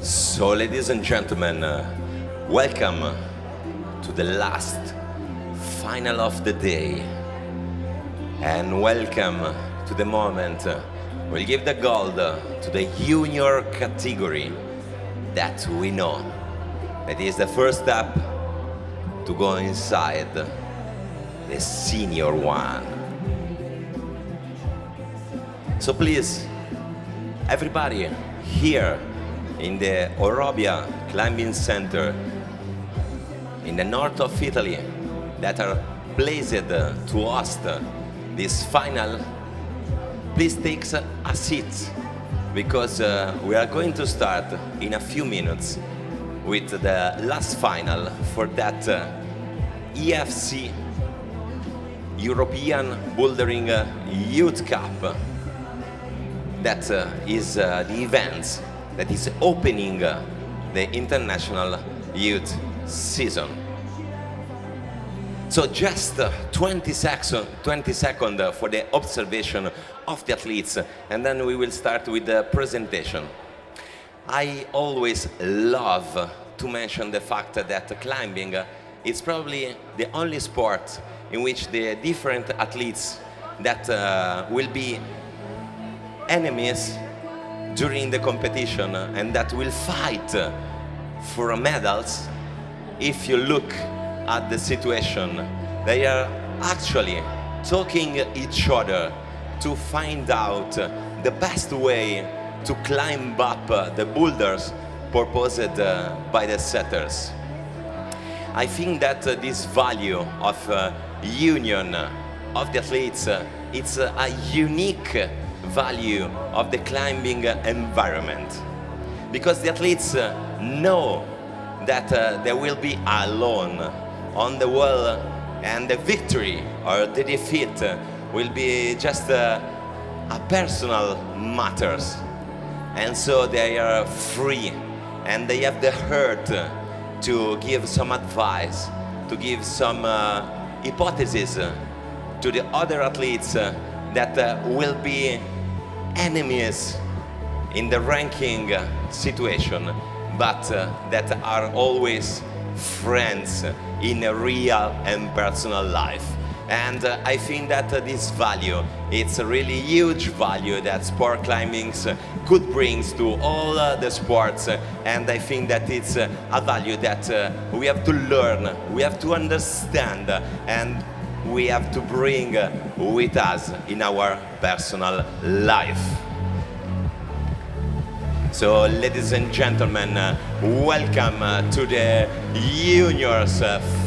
So, ladies and gentlemen, welcome to the last final of the day, and welcome to the moment we'll give the gold to the junior category that we know that is the first step to go inside the senior one. So please, everybody here in the Orobia Climbing Center in the north of Italy that are placed to host this final, please take a seat, because we are going to start in a few minutes with the last final for that EFC European Bouldering Youth Cup. That is the event that is opening the international youth season. So just 20 seconds for the observation of the athletes, and then we will start with the presentation. I always love to mention the fact that climbing is probably the only sport in which the different athletes that will be enemies during the competition and that will fight for medals. If you look at the situation, they are actually talking each other to find out the best way to climb up the boulders proposed by the setters. I think that this value of union of the athletes, it's a unique value of the climbing environment, because the athletes know that they will be alone on the wall, and the victory or the defeat will be just a personal matters, and so they are free and they have the heart to give some advice, to give some hypotheses to the other athletes that will be enemies in the ranking situation, but that are always friends in a real and personal life. And I think that this value, it's a really huge value that sport climbing could bring to all the sports, and I think that it's a value that we have to learn, we have to understand, and we have to bring with us in our personal life. So, ladies and gentlemen, welcome to the juniors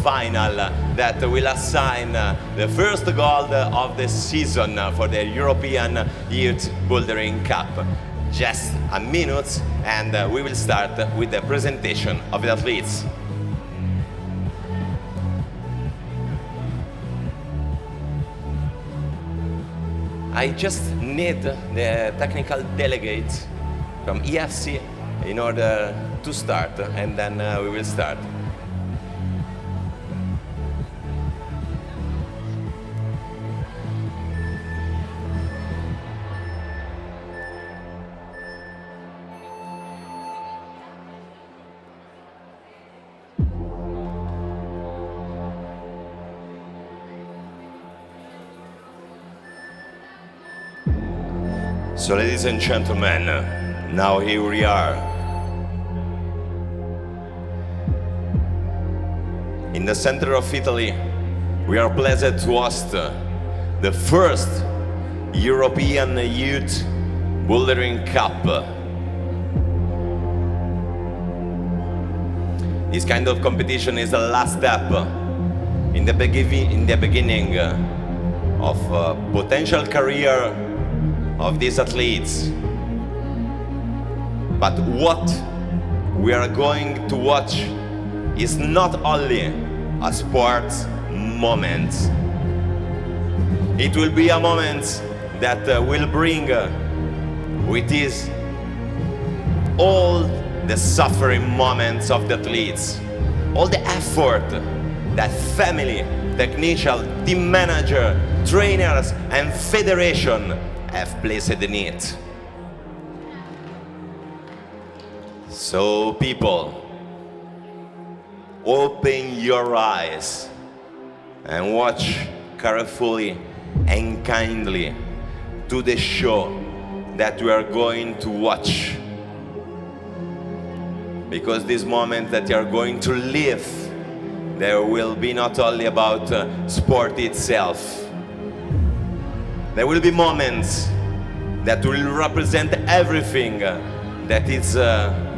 final that will assign the first gold of the season for the European Youth Bouldering Cup. Just a minute and we will start with the presentation of the athletes. I just need the technical delegate from EFC in order to start, and then we will start. So, ladies and gentlemen, now here we are in the center of Italy. We are pleased to host the first European Youth Bouldering Cup. This kind of competition is the last step in the beginning of a potential career of these athletes. But what we are going to watch is not only a sports moment. It will be a moment that will bring with it all the suffering moments of the athletes, all the effort that family, technician, team manager, trainers and federation have placed in it. So people, open your eyes and watch carefully and kindly to the show that we are going to watch. Because this moment that you are going to live, there will be not only about sport itself. There will be moments that will represent everything that is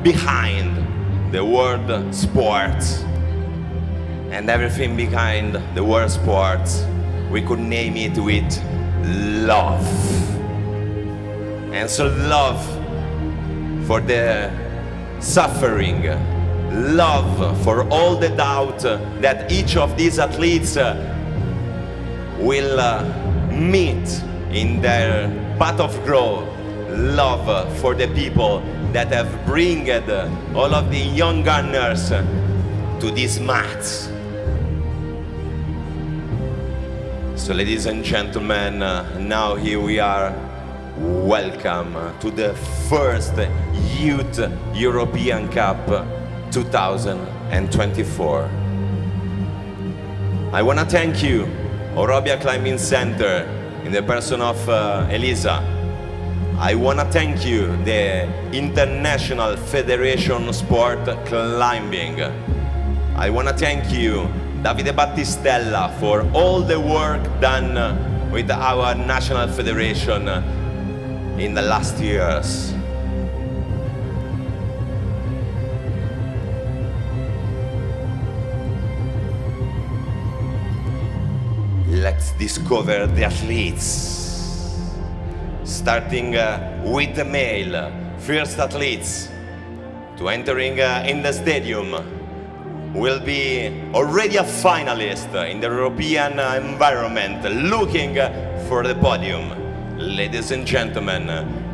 behind the word sports. And everything behind the word sports, we could name it with love. And so love for the suffering, love for all the doubt that each of these athletes will meet in their path of growth, love for the people that have bringed all of the young gunners to these mats. So ladies and gentlemen, now here we are. Welcome to the first Youth European Cup 2024. I want to thank you, Orobia Climbing Center, in the person of Elisa. I want to thank you, the International Federation Sport Climbing. I want to thank you, Davide Battistella, for all the work done with our national federation in the last years. Let's discover the athletes. Starting with the male, first athletes to entering in the stadium will be already a finalist in the European environment, looking for the podium. Ladies and gentlemen,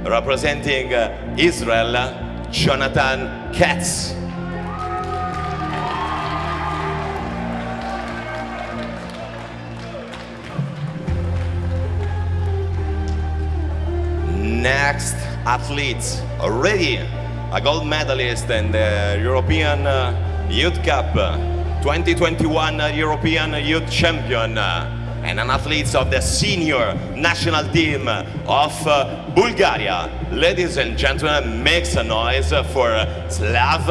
representing Israel, Jonathan Katz. Next athlete, already a gold medalist in the European Youth Cup, 2021 European Youth Champion, and an athlete of the senior national team of Bulgaria. Ladies and gentlemen, make some noise for Slav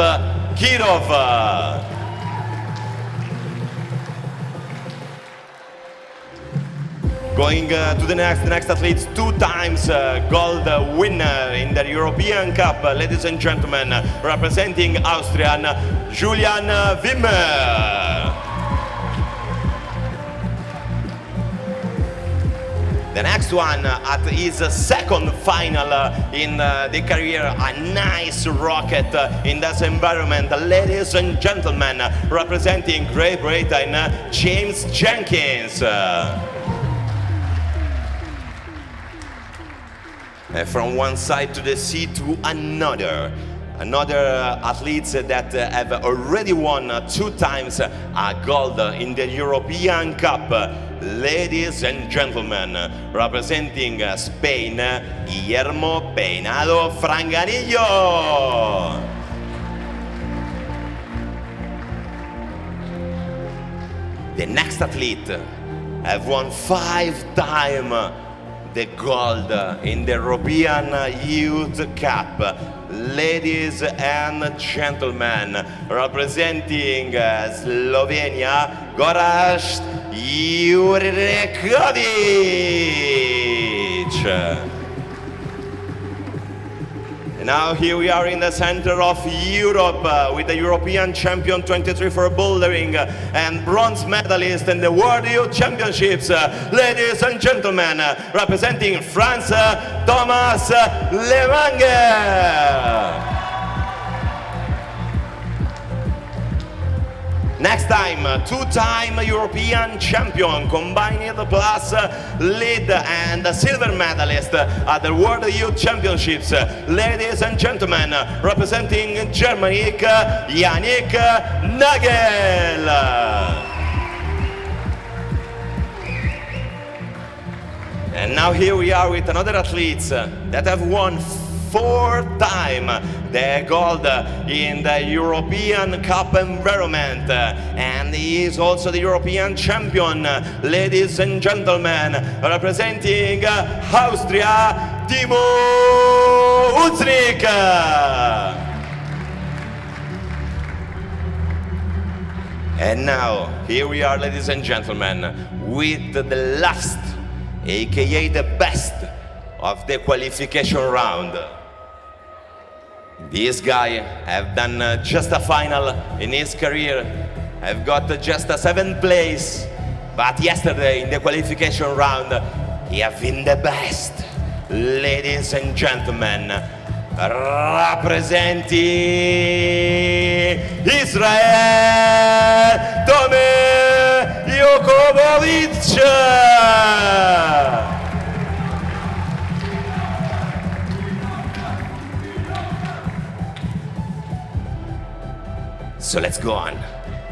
Kirov. Going to the next athlete, two times gold winner in the European Cup, ladies and gentlemen, representing Austrian, Julian Wimmer. The next one at his second final in the career, a nice rocket in this environment. Ladies and gentlemen, representing Great Britain, James Jenkins. From one side to the sea to another. Another athletes that have already won two times a gold in the European Cup. Ladies and gentlemen, representing Spain, Guillermo Peinado Franganillo. The next athlete have won 5 times the gold in the European Youth Cup. Ladies and gentlemen, representing Slovenia, Gorazd Jurečković. Now here we are in the center of Europe with the European champion 23 for bouldering and bronze medalist in the World Youth Championships. Ladies and gentlemen, representing France, Thomas Lemanger. Next time, two-time European champion, combined plus lead and silver medalist at the World Youth Championships. Ladies and gentlemen, representing Germany, Yannick Nagel. And now here we are with another athletes that have won fourth time the gold in the European Cup environment, and he is also the European champion, ladies and gentlemen, representing Austria, Timo Utzrik. And now, here we are, ladies and gentlemen, with the last, aka the best of the qualification round. This guy have done just a final in his career, have got just a 7th place, but yesterday in the qualification round, he have been the best. Ladies and gentlemen, representing Israel, Tome Jokovic. So let's go on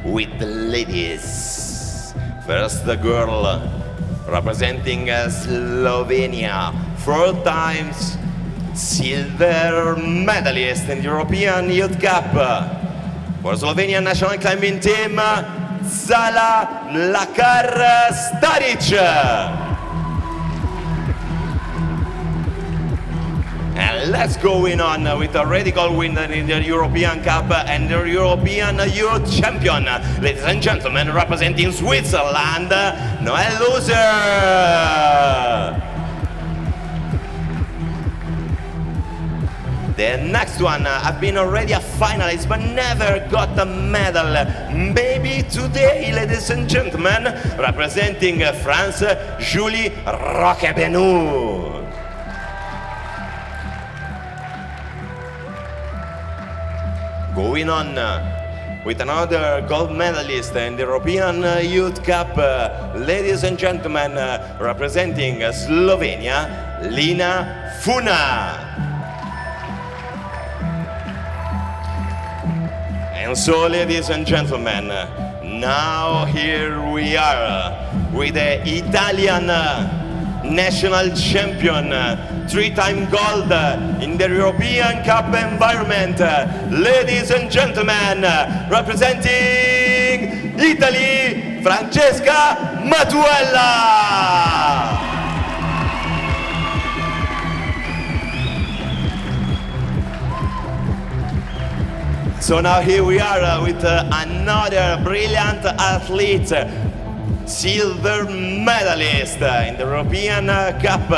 with the ladies. First, the girl representing Slovenia, 4 times silver medalist in the European Youth Cup. For Slovenian national climbing team, Zala Mlakar Staric. And let's go on with a radical winner in the European Cup and the European Youth Champion. Ladies and gentlemen, representing Switzerland, Noel Loser. The next one, I've been already a finalist but never got a medal. Maybe today, ladies and gentlemen, representing France, Julie Roquebenou. Going on with another gold medalist in the European Youth Cup, ladies and gentlemen, representing Slovenia, Lina Funa. And so, ladies and gentlemen, now here we are with the Italian national champion, 3-time gold in the European Cup environment. Ladies and gentlemen, representing Italy, Francesca Matuella. So now here we are with another brilliant athlete, silver medalist in the European Cup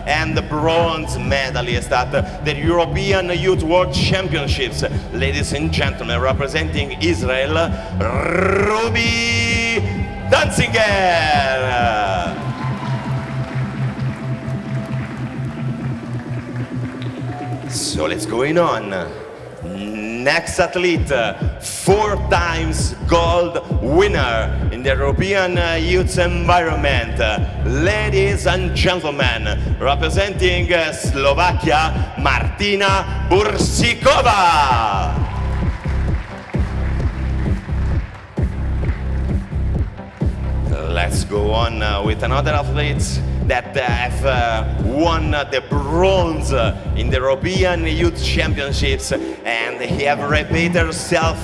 and the bronze medalist at the European Youth World Championships. Ladies and gentlemen, representing Israel, Ruby Danziger. So let's go on. Next athlete, 4 times gold winner in the European Youth environment. Ladies and gentlemen, representing Slovakia, Martina Bursikova. Let's go on with another athlete that have won the bronze in the European Youth Championships, and he have repeated herself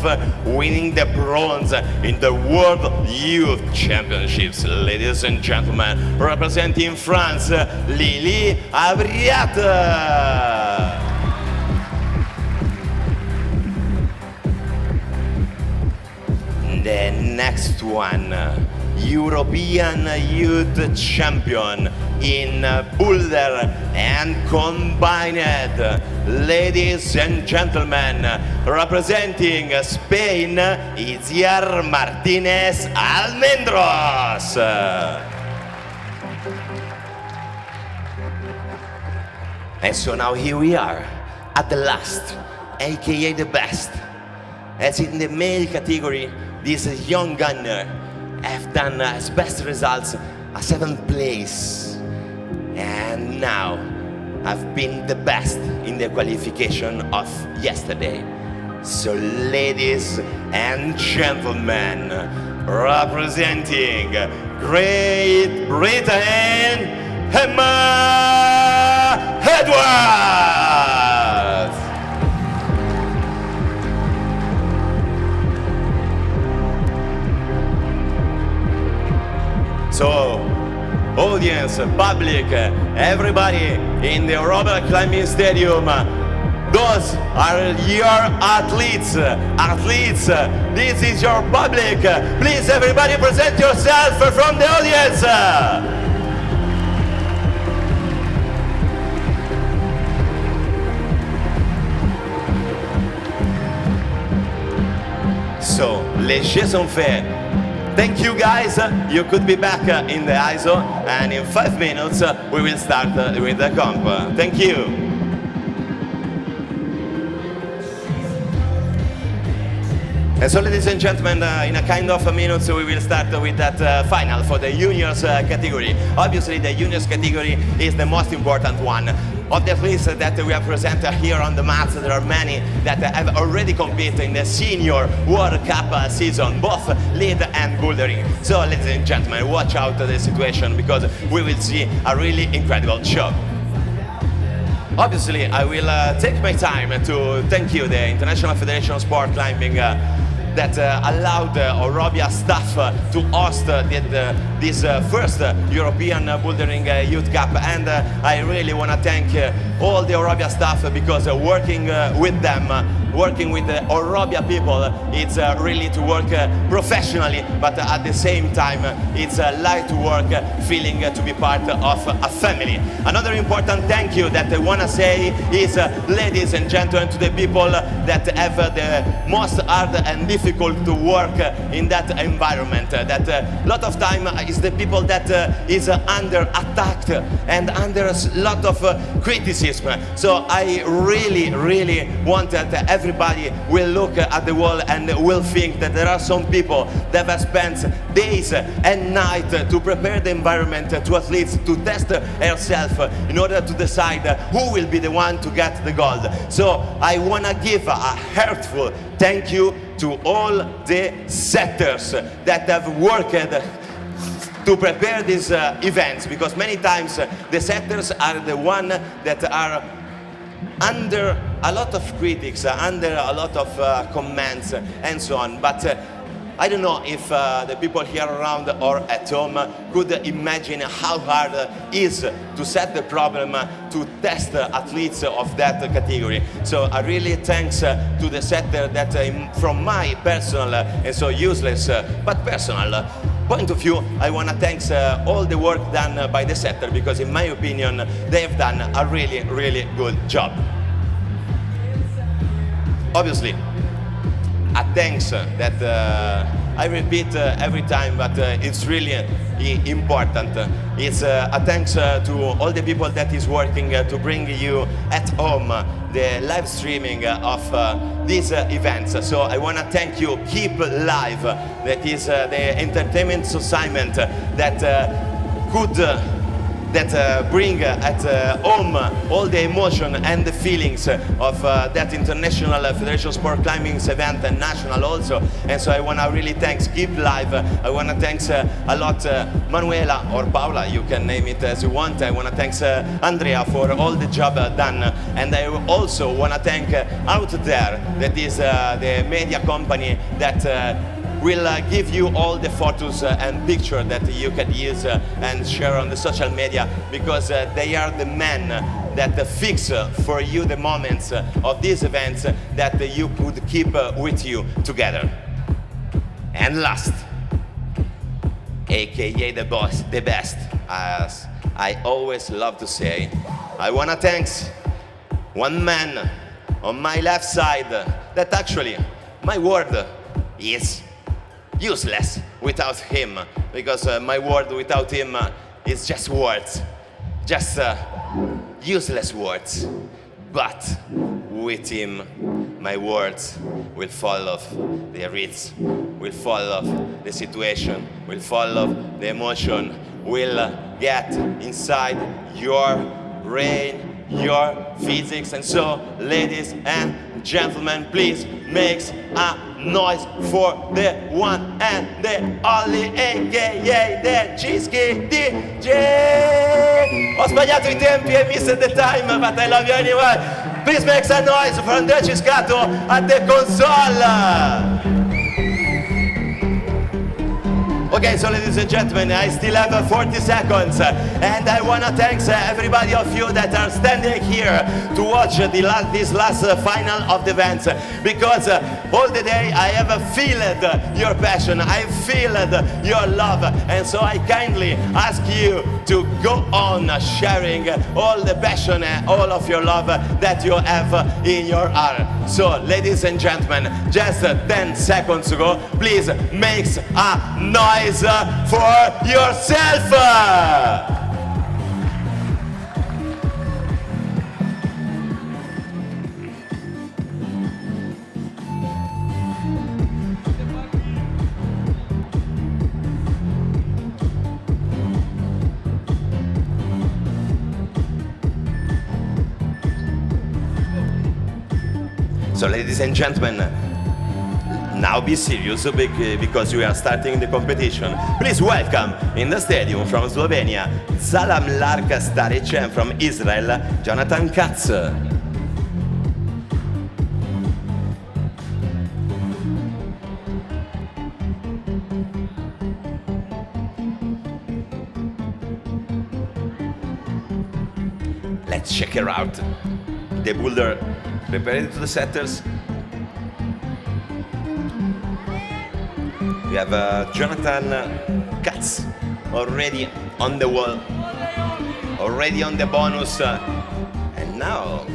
winning the bronze in the World Youth Championships. Ladies and gentlemen, representing France, Lily Avriat. The next one, European Youth Champion in boulder and combined. Ladies and gentlemen, representing Spain, Itziar Martinez Almendros. And so now here we are at the last, aka the best. As in the male category, this young gunner have done his best results, a 7th place. And now I've been the best in the qualification of yesterday. So ladies and gentlemen, representing Great Britain, Emma Edwards. audience, public, everybody in the Robert Climbing Stadium. Those are your athletes. Athletes, this is your public. Please, everybody, present yourself from the audience. So, les jeux sont faits. Thank you guys. You could be back in the ISO, and in 5 minutes we will start with the comp. Thank you. And so, ladies and gentlemen, in a kind of a minute, we will start with that final for the juniors category. Obviously, the juniors category is the most important one. Of the athletes that we have presented here on the mats, there are many that have already competed in the Senior World Cup season, both lead and bouldering. So, ladies and gentlemen, watch out the situation because we will see a really incredible show. Obviously, I will take my time to thank you, the International Federation of Sport Climbing, that allowed Orobia staff to host this first European Bouldering Youth Cup, and I really want to thank all the Orobia staff because working with them, working with the Orobia people, it's really to work professionally, but at the same time it's like to work feeling to be part of a family. Another important thank you that I want to say is, ladies and gentlemen, to the people that have the most hard and difficult to work in that environment. That a lot of time is the people that is under attack and under a lot of criticism. So I really want that everybody will look at the wall and will think that there are some people that have spent days and nights to prepare the environment to athletes to test herself in order to decide who will be the one to get the gold. So I want to give a heartful thank you to all the setters that have worked to prepare these events, because many times the setters are the one that are under a lot of critics, under a lot of comments and so on. But I don't know if the people here around or at home could imagine how hard it is to set the problem to test athletes of that category. So I really thanks to the setter that from my personal and so useless but personal point of view, I want to thank all the work done by the setter, because in my opinion they have done a really good job. Obviously, a thanks that I repeat every time, but it's really important. It's a thanks to all the people that is working to bring you at home the live streaming of these events. So I want to thank you, Keep Live, that is the entertainment assignment that could bring at home all the emotion and the feelings of that International Federation Sport Climbing event and national also. And so I want to really thank Keep Live. I want to thank a lot Manuela or Paula, you can name it as you want. I want to thank Andrea for all the job done. And I also want to thank Out There, that is the media company that will give you all the photos and pictures that you can use and share on the social media, because they are the men that fix for you the moments of these events that you could keep with you together. And last, aka the boss, the best, as I always love to say, I want to thank one man on my left side that actually my word is useless without him, because my word without him is just words, just useless words. But with him, my words will follow the rhythm, will follow the situation, will follow the emotion, will get inside your brain, your physics. And so, ladies and gentlemen, please make a noise for the one and the only, aka the Cischi DJ. Ho sbagliato i tempi e missed the time, but I love you anyway. Please make some noise for Andrea Ciscato at the console. Okay, so ladies and gentlemen, I still have 40 seconds, and I want to thank everybody of you that are standing here to watch this last final of the event, because all the day I have felt your passion, I feel your love, and so I kindly ask you to go on sharing all the passion and all of your love that you have in your heart. So ladies and gentlemen, just 10 seconds ago, please make a noise for yourself. So ladies and gentlemen, now be serious because we are starting the competition. Please welcome in the stadium from Slovenia, Zala Mlarka Staric, and from Israel, Jonathan Katz. Let's check her out. The boulder prepared to the setters. We have Jonathan Katz already on the wall, already on the bonus, and now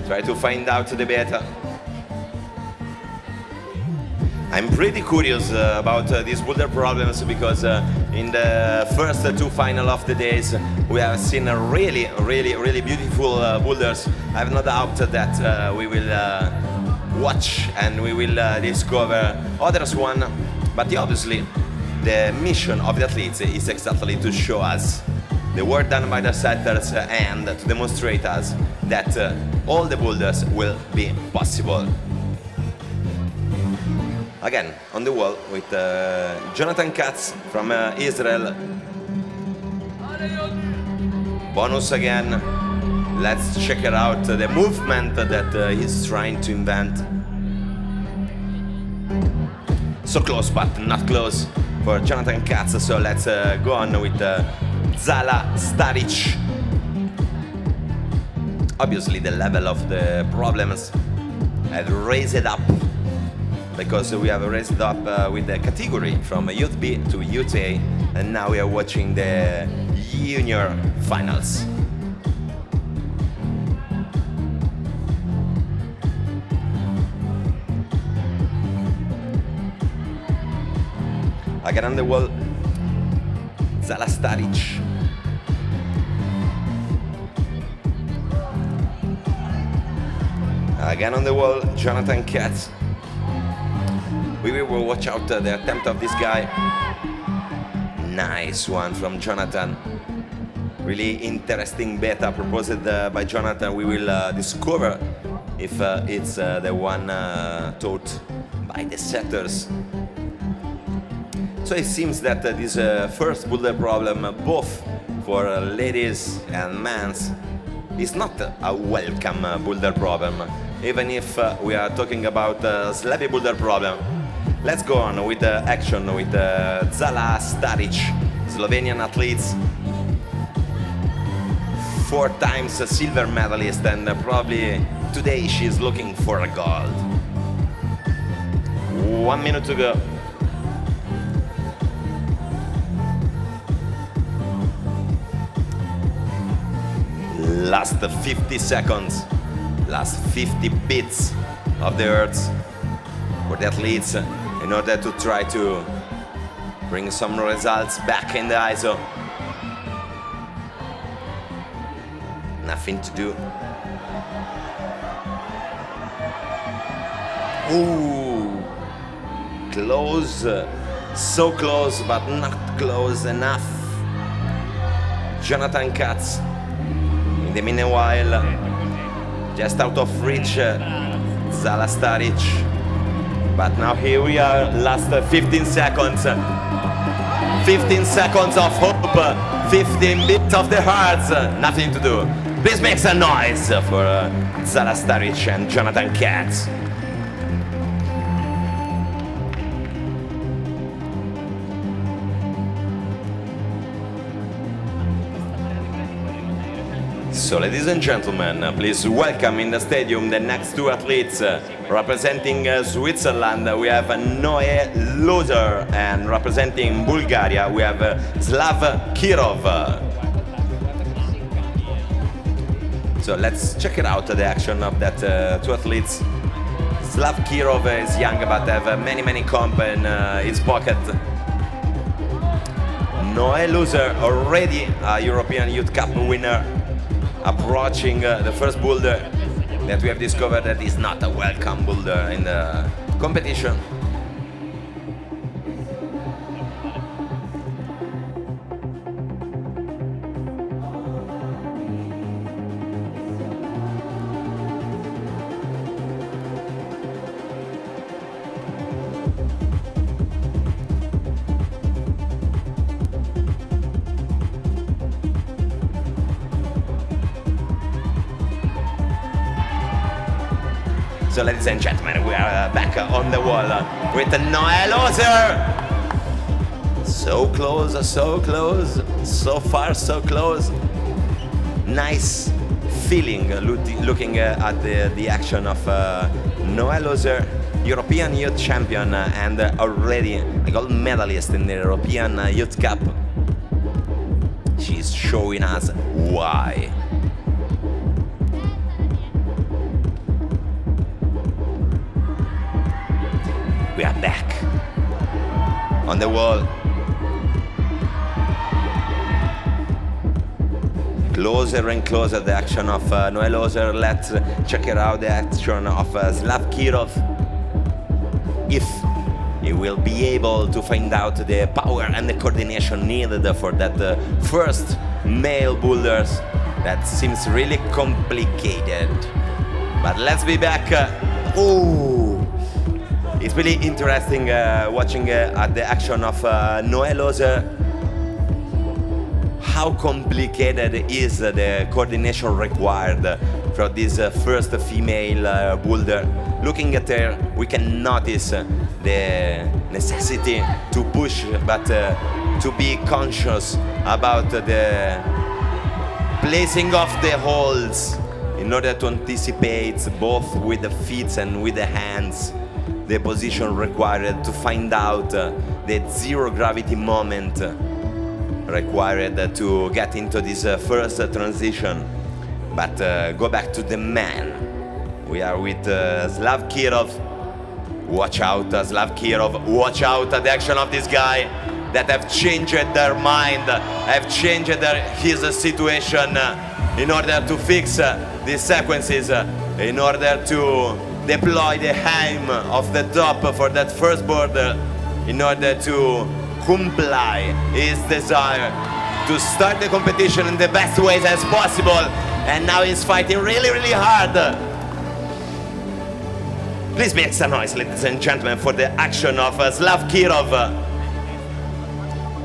try to find out the beta. I'm pretty curious about these boulder problems because in the first two final of the days we have seen a really beautiful boulders. I have no doubt that we will watch and we will discover others one. But obviously, the mission of the athletes is exactly to show us the work done by the setters and to demonstrate us that all the boulders will be possible. Again, on the wall with Jonathan Katz from Israel. Bonus again. Let's check it out, the movement that he's trying to invent. So close, but not close for Jonathan Katz. So let's go on with Zala Staric. Obviously, the level of the problems have raised it up because we have raised it up with the category from Youth B to Youth A, and now we are watching the junior finals. Again on the wall, Zala Staric. Again on the wall, Jonathan Katz. We will watch out the attempt of this guy. Nice one from Jonathan. Really interesting beta proposed by Jonathan. We will discover if it's the one taught by the setters. So it seems that this first boulder problem, both for ladies and men, is not a welcome boulder problem, even if we are talking about a slabby boulder problem. Let's go on with the action with Zala Staric, Slovenian athletes, 4 times a silver medalist, and probably today she's looking for a gold. 1 minute to go. Last 50 seconds, last 50 bits of the earth for the athletes in order to try to bring some results back in the ISO. Nothing to do. Ooh, close, so close, but not close enough. Jonathan Katz. In the meanwhile, just out of reach, Zala Staric. But now here we are, last 15 seconds. 15 seconds of hope, 15 bits of the hearts, nothing to do. Please make some noise for Zala Staric and Jonathan Katz. So, ladies and gentlemen, please welcome in the stadium the next two athletes representing Switzerland. We have Noé Loser, and representing Bulgaria, we have Slav Kirov. So let's check it out, the action of that two athletes. Slav Kirov is young but have many comp in his pocket. Noé Loser, already a European Youth Cup winner, approaching the first boulder that we have discovered that is not a welcome boulder in the competition. So, ladies and gentlemen, we are back on the wall with Noé Loser. So close, so far, so close. Nice feeling looking at the action of Noé Loser, European Youth Champion and already a gold medalist in the European Youth Cup. She's showing us why. We are back on the wall. Closer and closer the action of Noé Loser. Let's check it out, the action of Slav Kirov. If he will be able to find out the power and the coordination needed for that first male boulders. That seems really complicated. But let's be back. It's really interesting watching at the action of Noé Loser. How complicated is the coordination required for this first female boulder. Looking at her, we can notice the necessity to push, but to be conscious about the placing of the holds in order to anticipate both with the feet and with the hands the position required to find out the zero gravity moment required to get into this first transition. But go back to the man. We are with Slav Kirov. Watch out, Slav Kirov. Watch out at the action of this guy that have changed their mind, have changed his situation in order to fix these sequences, in order to deploy the aim of the top for that first border, in order to comply his desire to start the competition in the best ways as possible. And now he's fighting really hard. Please make some noise, ladies and gentlemen, for the action of Slav Kirov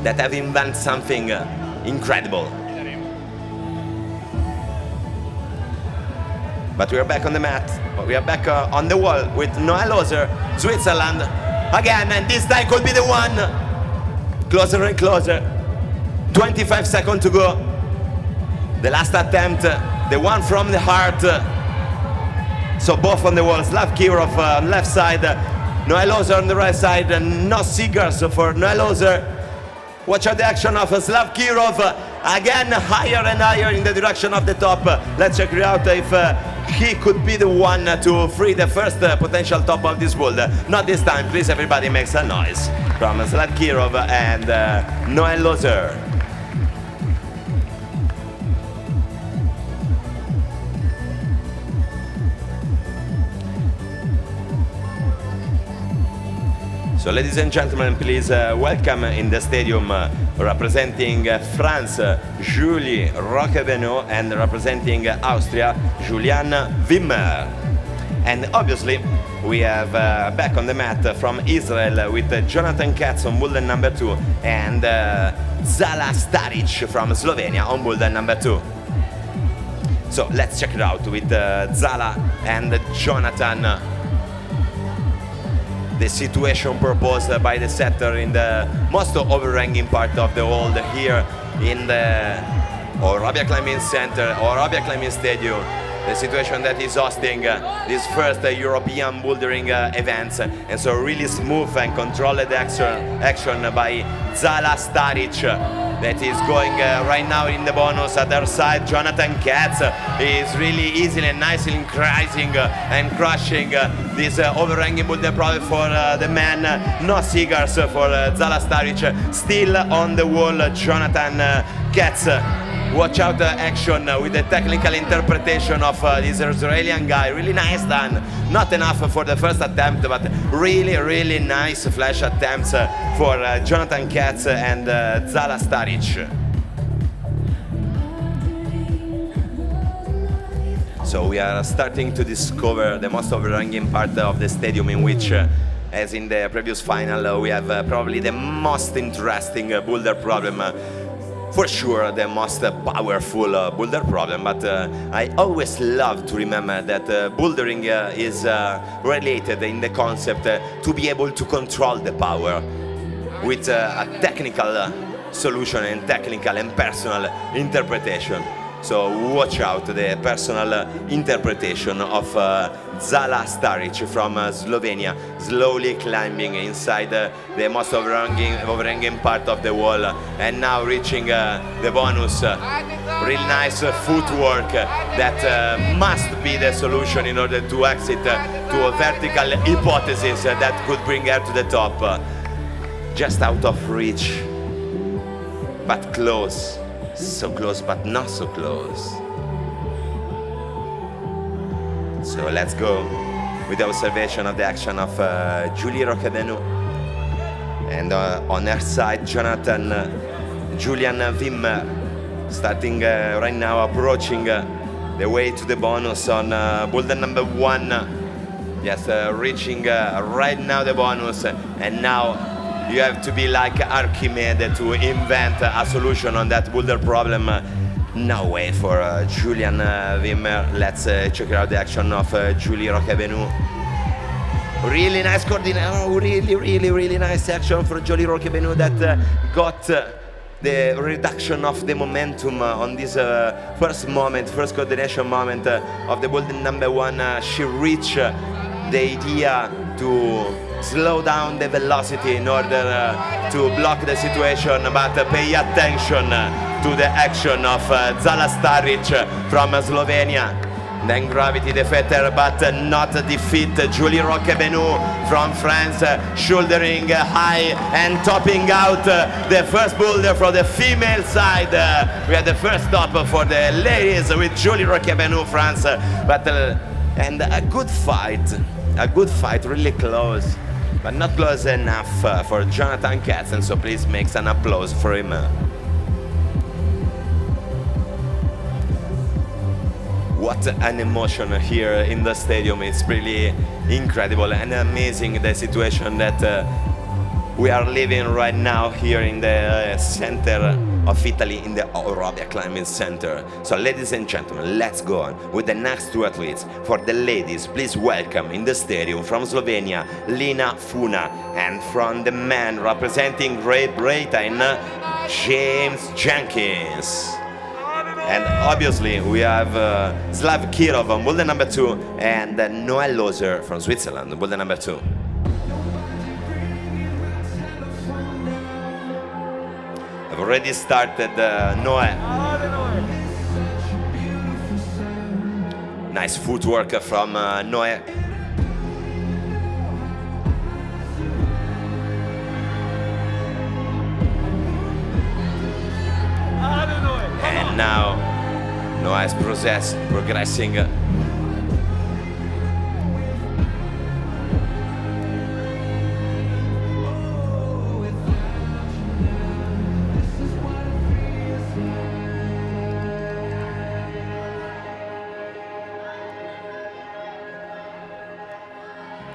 that have invented something incredible. But we are back on the mat. We are back on the wall with Noé Loser, Switzerland. Again, and this time could be the one. Closer and closer. 25 seconds to go. The last attempt, the one from the heart. So both on the wall. Slav Kirov on left side, Noé Loser on the right side. No cigars for Noé Loser. Watch out the action of Slav Kirov. Again, higher and higher in the direction of the top. Let's check it out if he could be the one to free the first potential top of this boulder. Not this time, please everybody make some noise from Slav Kirov and Noé Loser. So, ladies and gentlemen, please welcome in the stadium representing France, Julie Roquebenot, and representing Austria, Julian Wimmer. And obviously, we have back on the mat from Israel with Jonathan Katz on boulder number 2 and Zala Staric from Slovenia on boulder number 2. So let's check it out with Zala and Jonathan. The situation proposed by the setter in the most overhanging part of the hold here in the Orobia Climbing Center, Orobia Climbing Stadium, the situation that is hosting this first European bouldering events. And so really smooth and controlled action by Zala Staric, that is going right now in the bonus. Other side, Jonathan Katz is really easily and nicely increasing and crushing this overhanging boulder problem for the man. No cigars for Zala Staric. Still on the wall, Jonathan Katz. Watch out the action with the technical interpretation of this Israeli guy. Really nice done. Not enough for the first attempt, but really nice flash attempts for Jonathan Katz and Zala Staric. So we are starting to discover the most overhanging part of the stadium, in which, as in the previous final, we have probably the most interesting boulder problem. For sure, the most powerful boulder problem, but I always love to remember that bouldering is related in the concept to be able to control the power with a technical solution and technical and personal interpretation. So watch out the personal interpretation of Zala Staric from Slovenia, slowly climbing inside the most overhanging part of the wall, and now reaching the bonus. Really nice footwork that must be the solution in order to exit to a vertical hypothesis that could bring her to the top. Just out of reach, but close. So close, but not so close. So let's go with the observation of the action of Julie Roquebenou. And on her side, Julian Wimmer, starting right now, approaching the way to the bonus on boulder number 1. Yes, reaching right now the bonus, and now you have to be like Archimedes to invent a solution on that boulder problem. No way for Julian Wimmer. Let's check out the action of Julie Roquebenou. Really nice coordination, really nice action for Julie Roquebenou that got the reduction of the momentum on this first coordination moment of the boulder number 1. She reached the idea to slow down the velocity in order to block the situation, but pay attention to the action of Zala Staric from Slovenia. Then gravity defeat her, but not defeat Julie Roquebenou from France, shouldering high and topping out the first boulder from the female side. We had the first stop for the ladies with Julie Roquebenou, France, but and a good fight, really close. But not close enough for Jonathan Katz, and so please make an applause for him. What an emotion here in the stadium. It's really incredible and amazing, the situation that we are living right now here in the center of Italy, in the Orobia Climbing Center. So ladies and gentlemen, let's go on with the next 2 athletes. For the ladies, please welcome in the stadium from Slovenia, Lina Funa, and from the men representing Great Britain, James Jenkins. And obviously we have Slav Kirov on boulder number 2 and Noel Loser from Switzerland, boulder number 2. I've already started Noel. Nice footwork from Noel. And now Noah is progressing.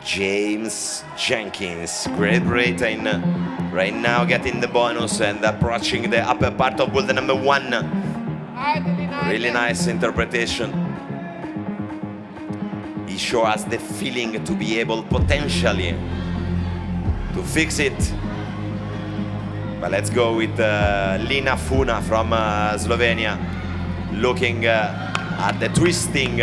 James Jenkins, Great Britain, right now getting the bonus and approaching the upper part of boulder number 1. Really nice interpretation. He shows us the feeling to be able potentially to fix it But let's go with Lina Funa from Slovenia, looking at the twisting,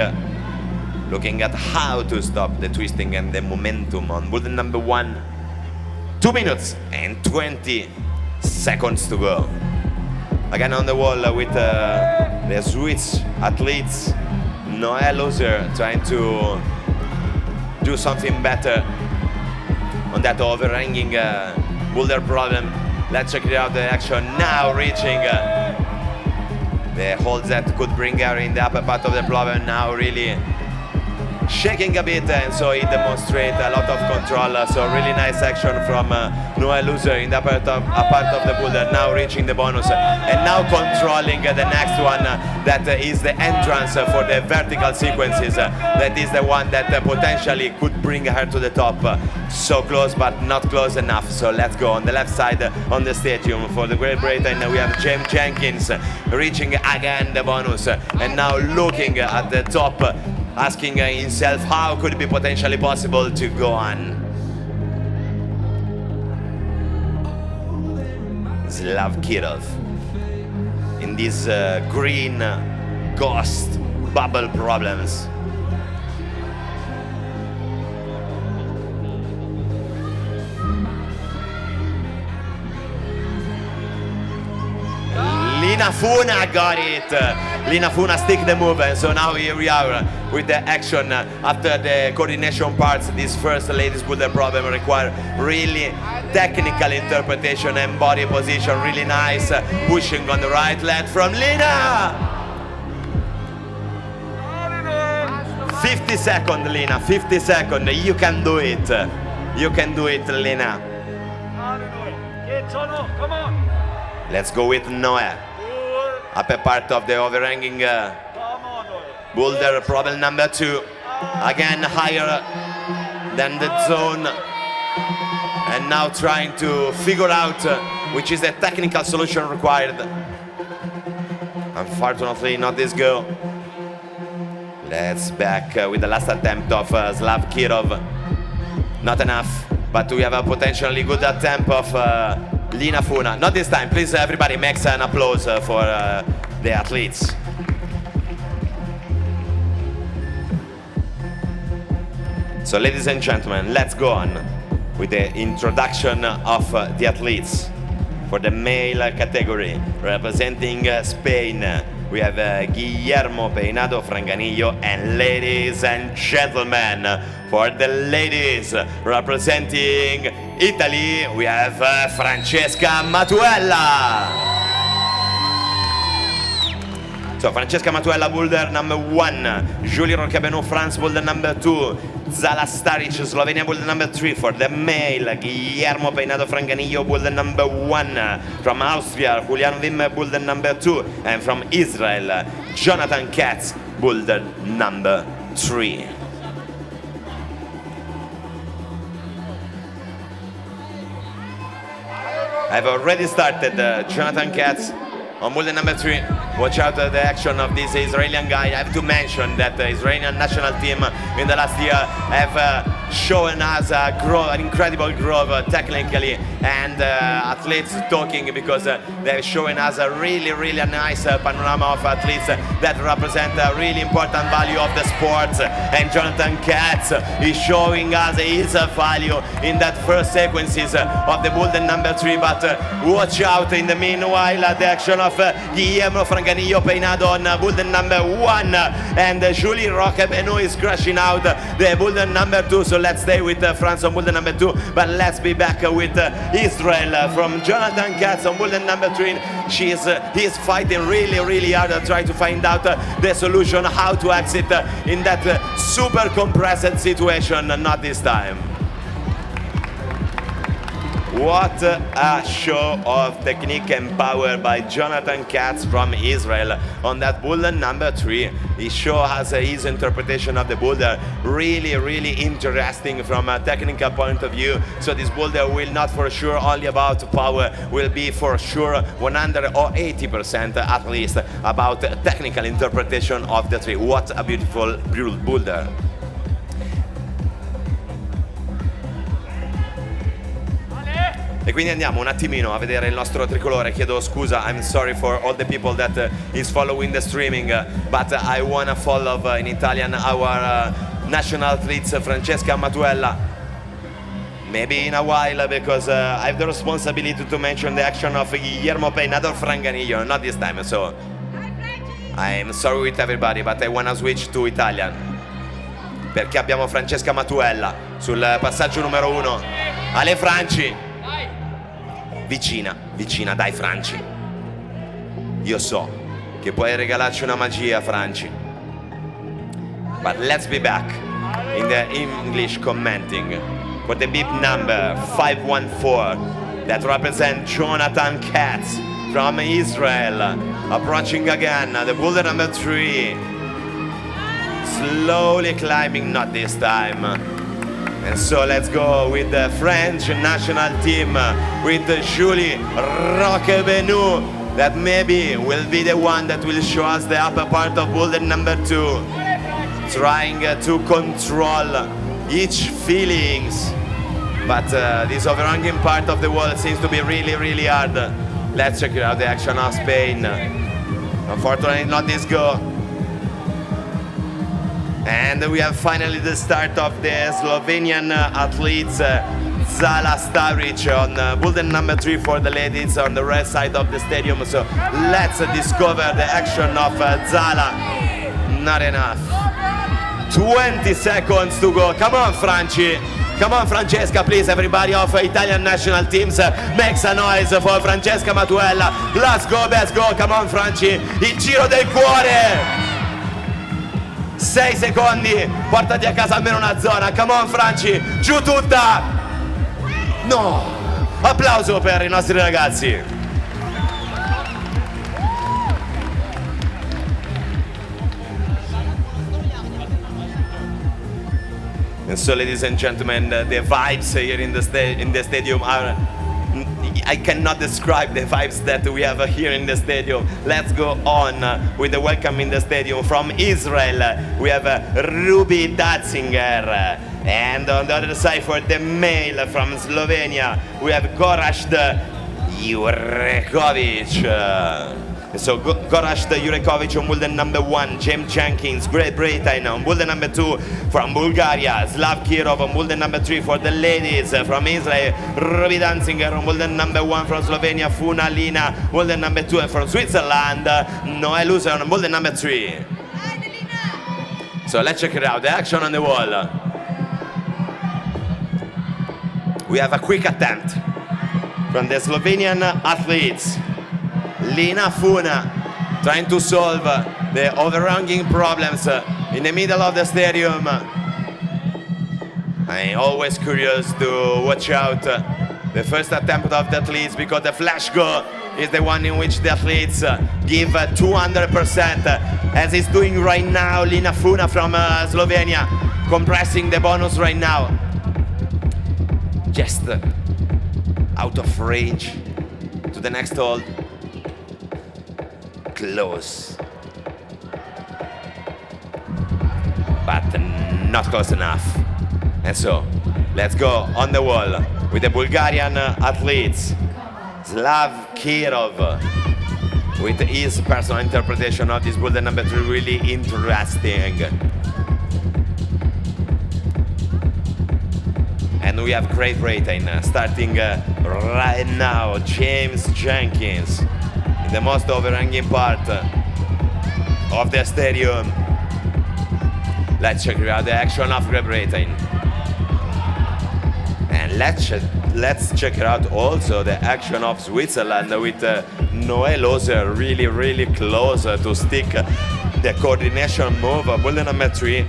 looking at how to stop the twisting and the momentum on boulder number 1. 2 minutes and 20 seconds to go. Again on the wall with the Swiss athletes, Noé Loser trying to do something better on that overhanging boulder problem. Let's check it out, the action now reaching the holds that could bring her in the upper part of the problem, now really shaking a bit, and so he demonstrates a lot of control. So really nice action from Noé Loser in the part of the boulder, now reaching the bonus and now controlling the next one, that is the entrance for the vertical sequences. That is the one that potentially could bring her to the top. So close but not close enough. So let's go on the left side on the stadium for the Great Britain. We have James Jenkins reaching again the bonus and now looking at the top, asking himself how could it be potentially possible to go on. Slav Kirov in these green ghost bubble problems. Lina Funa got it. Lina Funa stick the move, and so now here we are with the action after the coordination parts. This first ladies boulder problem require really technical interpretation and body position. Really nice pushing on the right leg from Lina. 50 seconds, Lina, 50 seconds. You can do it. You can do it, Lina. Come on. Let's go with Noé. Upper part of the overhanging boulder problem number 2. Again higher than the zone. And now trying to figure out which is the technical solution required. Unfortunately, not this girl. Let's back with the last attempt of Slav Kirov. Not enough, but we have a potentially good attempt of Lina Funa. Not this time. Please, everybody, make an applause for the athletes. So, ladies and gentlemen, let's go on with the introduction of the athletes. For the male category, representing Spain, we have Guillermo Peinado Franganillo, and ladies and gentlemen, for the ladies representing Italy, we have Francesca Matuella. So Francesca Matuella, boulder number 1, Julie Roquebenou, France, boulder number 2, Zala Staric, Slovenia, boulder number 3. For the male, Guillermo Peinado Franganillo, boulder number 1. From Austria, Julian Wimmer, boulder number 2. And from Israel, Jonathan Katz, boulder number 3. I've already started Jonathan Katz on boulder number 3. Watch out the action of this Israeli guy. I have to mention that the Israeli national team in the last year have shown us an incredible growth technically and athletes talking, because they're showing us a really nice panorama of athletes that represent a really important value of the sport. And Jonathan Katz is showing us his value in that first sequences of the boulder number 3. But watch out in the meanwhile the action of Guillermo Franganillo Peinado on boulder number 1, and Julie Roquebenou is crashing out the boulder number 2. So let's stay with France on boulder number 2, but let's be back with Israel from Jonathan Katz on boulder number 3. He is fighting really hard to try to find out the solution, how to exit in that super compressed situation. Not this time. What a show of technique and power by Jonathan Katz from Israel on that boulder number 3. He shows us his interpretation of the boulder. Really interesting from a technical point of view. So this boulder will not for sure only about power, will be for sure 100 or 80% at least about technical interpretation of the tree. What a beautiful boulder. E quindi andiamo un attimino a vedere il nostro tricolore. Chiedo scusa, I'm sorry for all the people that is following the streaming, but I wanna follow in Italian our national athletes Francesca Matuella. Maybe in a while, because I have the responsibility to mention the action of Guillermo Peinador Franganillo, not this time, so I'm sorry with everybody, but I wanna switch to Italian. Perché abbiamo Francesca Matuella sul passaggio numero 1. Ale Franci. Vicina, vicina, dai Franci. Io so che puoi regalarci una magia, Franci. But let's be back in the English commenting for the bib number 514 that represents Jonathan Katz from Israel. Approaching again, the boulder number 3. Slowly climbing, not this time. And so let's go with the French national team, with Julie Roquebenou, that maybe will be the one that will show us the upper part of boulder number 2. Trying to control each feelings. But this overhanging part of the wall seems to be really, really hard. Let's check out the action of Spain. Unfortunately, not this go. And we have finally the start of the Slovenian athletes, Zala Stavric on boulder number 3 for the ladies on the red side of the stadium. So let's discover the action of Zala. Not enough. 20 seconds to go. Come on, Franci. Come on, Francesca, please, everybody of Italian national teams, makes a noise for Francesca Matuella. Let's go, come on, Franci. Il giro del cuore. 6 secondi, portati a casa almeno una zona. Come on, Franci, giù tutta. No, applauso per i nostri ragazzi. And so, ladies and gentlemen, the vibes here in the stadium are, I cannot describe the vibes that we have here in the stadium. Let's go on with the welcome in the stadium. From Israel, we have Ruby Datzinger. And on the other side, for the male from Slovenia, we have Gorazd Jurekovic. So Gorazd Jurekovic on boulder number 1, James Jenkins, Great Britain on boulder number 2 from Bulgaria, Slav Kirov on boulder number 3 for the ladies from Israel, Ruby Danzinger on boulder number 1 from Slovenia, Funa Lina, boulder number 2 and from Switzerland, Noel Loser on boulder number 3. So let's check it out, the action on the wall. We have a quick attempt from the Slovenian athletes. Lina Funa trying to solve the overhanging problems in the middle of the stadium. I'm always curious to watch out the first attempt of the athletes, because the flash go is the one in which the athletes give 200%, as is doing right now Lina Funa from Slovenia, compressing the bonus right now. Just out of range to the next hold. Close, but not close enough. And so let's go on the wall with the Bulgarian athletes. Slav Kirov with his personal interpretation of this boulder number 3, really interesting. And we have Great Britain starting right now. James Jenkins, the most overhanging part of the stadium. Let's check out the action of Great Britain. And let's check out also the action of Switzerland with Noel Loser really, really close to stick the coordination move of boulder number 3.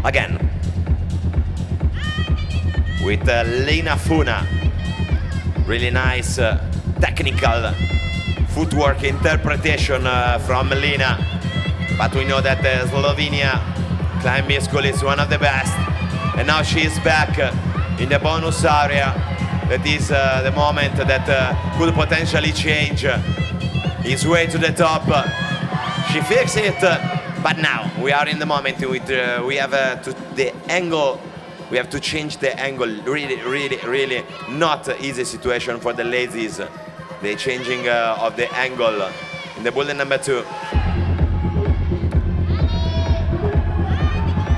Again, with Lina Funa, really nice technical footwork interpretation from Lina, but we know that Slovenia climbing school is one of the best, and now she is back in the bonus area. that is the moment that could potentially change his way to the top. She fixed it, but now we are in the moment with we have the angle. We have to change the angle. Really not easy situation for the ladies. The changing of the angle in the bullet number 2.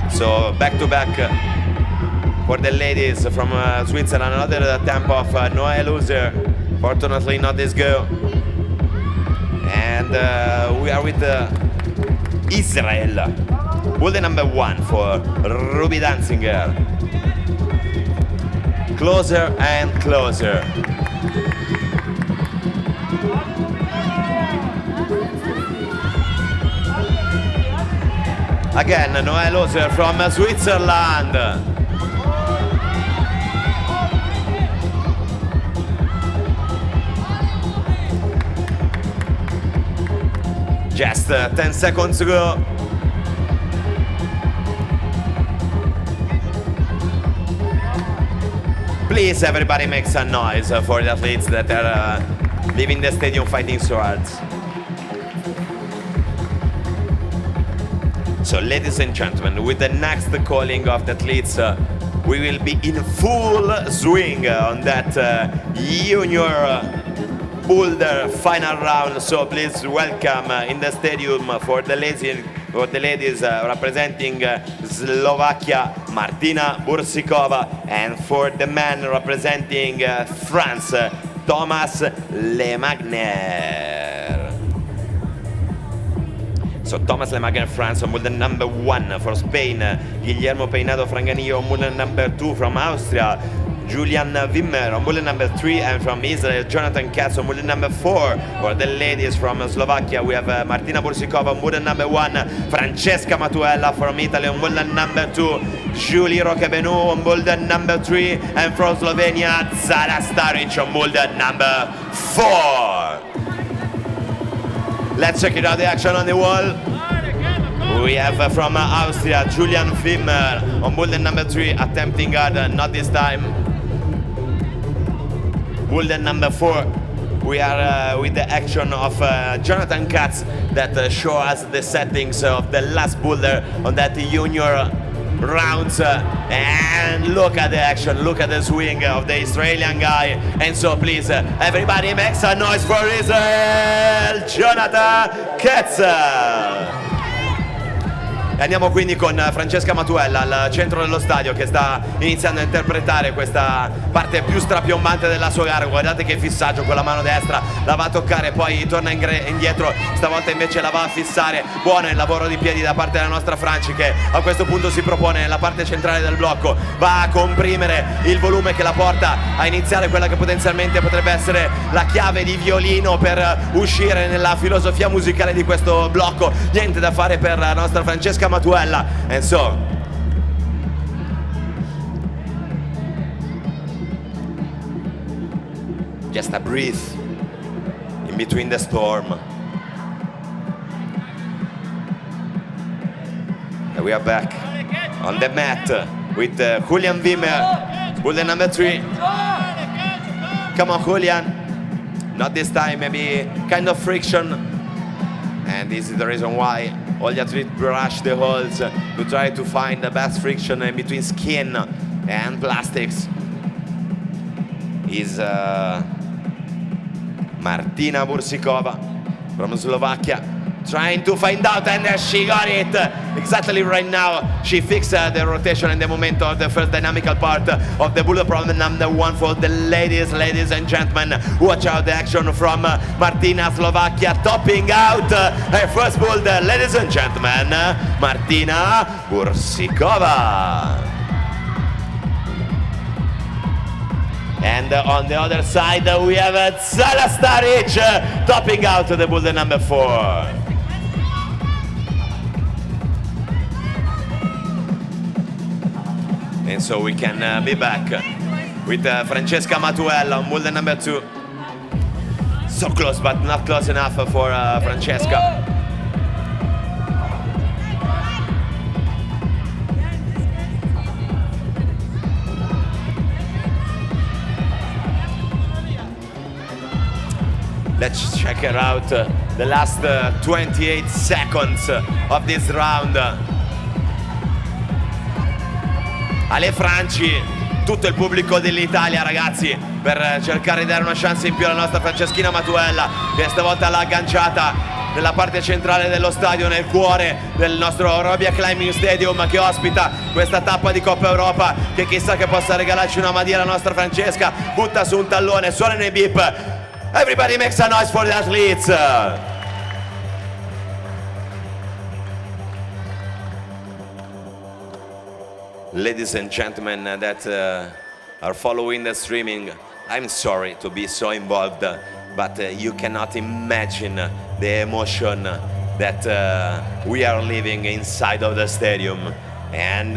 So back to back for the ladies from Switzerland. Another attempt of Noelle Loser. Fortunately not this girl. And we are with Israel. Bullet number 1 for Ruby Danzinger. Closer and closer. Again, Noelle Loser from Switzerland. Just 10 seconds to go. Please, everybody make some noise for the athletes that are leaving the stadium fighting so hard. So, ladies and gentlemen, with the next calling of the athletes, we will be in full swing on that junior boulder final round. So please welcome in the stadium for the ladies representing Slovakia, Martina Bursikova, and for the men representing France, Thomas Lemagner. So Thomas Lemagner, France, on boulder number 1 for Spain. Guillermo Peinado Franganillo on boulder number 2 from Austria. Julian Wimmer on bullet number 3, and from Israel, Jonathan Katz on bullet number 4. For the ladies from Slovakia, we have Martina Bursikova on bullet number 1, Francesca Matuella from Italy on bullet number 2, Julie Roquebenu on bullet number 3, and from Slovenia, Zara Staric on bullet number 4. Let's check it out, the action on the wall. We have from Austria, Julian Wimmer on bullet number 3, attempting hard, not this time. Bullet number 4, we are with the action of Jonathan Katz that show us the settings of the last boulder on that junior rounds. And look at the action, look at the swing of the Israeli guy. And so please, everybody make some noise for Israel, Jonathan Katz. Andiamo quindi con Francesca Matuella al centro dello stadio, che sta iniziando a interpretare questa parte più strapiombante della sua gara. Guardate che fissaggio con la mano destra, la va a toccare, poi torna indietro, stavolta invece la va a fissare. Buono il lavoro di piedi da parte della nostra Franci, che a questo punto si propone nella parte centrale del blocco, va a comprimere il volume che la porta a iniziare quella che potenzialmente potrebbe essere la chiave di violino per uscire nella filosofia musicale di questo blocco. Niente da fare per la nostra Francesca Matuella. And so just a breathe in between the storm. And we are back on the mat with Julian Wimmer, bullet number 3. Come on, Julian. Not this time, maybe kind of friction. And this is the reason why all the athletes brush the holes to try to find the best friction in between skin and plastics. Is Martina Bursikova from Slovakia, trying to find out, and she got it exactly right now. She fixed the rotation and the momentum of the first dynamical part of the bullet problem number 1 for the ladies and gentlemen. Watch out the action from Martina, Slovakia, topping out her first boulder, ladies and gentlemen, Martina Bursikova. And on the other side we have Zara Staric topping out the boulder number 4. And so we can be back with Francesca Matuella on boulder number 2. So close, but not close enough for Francesca. Let's check it out. The last 28 seconds of this round. Ale Franci, tutto il pubblico dell'Italia, ragazzi, per cercare di dare una chance in più alla nostra Franceschina Matuella, che stavolta l'ha agganciata nella parte centrale dello stadio, nel cuore del nostro Robia Climbing Stadium, che ospita questa tappa di Coppa Europa, che chissà che possa regalarci una madia la nostra Francesca. Butta su un tallone, suonano i beep. Everybody makes a noise for the athletes. Ladies and gentlemen that are following the streaming, I'm sorry to be so involved, but you cannot imagine the emotion that we are living inside of the stadium. And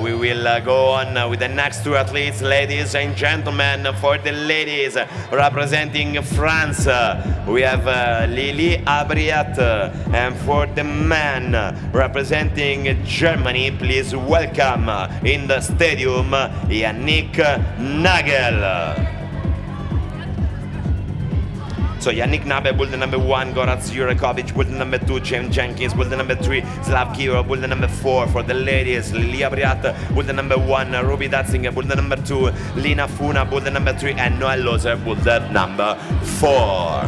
we will go on with the next two athletes. Ladies and gentlemen, for the ladies representing France, we have Lily Abriat, and for the men representing Germany, please welcome in the stadium Yannick Nagel. So Yannick Nagel, build the number 1, Goraz Jurekovic, build the number 2, James Jenkins, build the number 3, Slav Kiro, build the number 4 for the ladies, Lilia Briat, build the number 1, Ruby Datzinger, build the number 2, Lina Funa, build the number 3, and Noel Loser, build the number 4.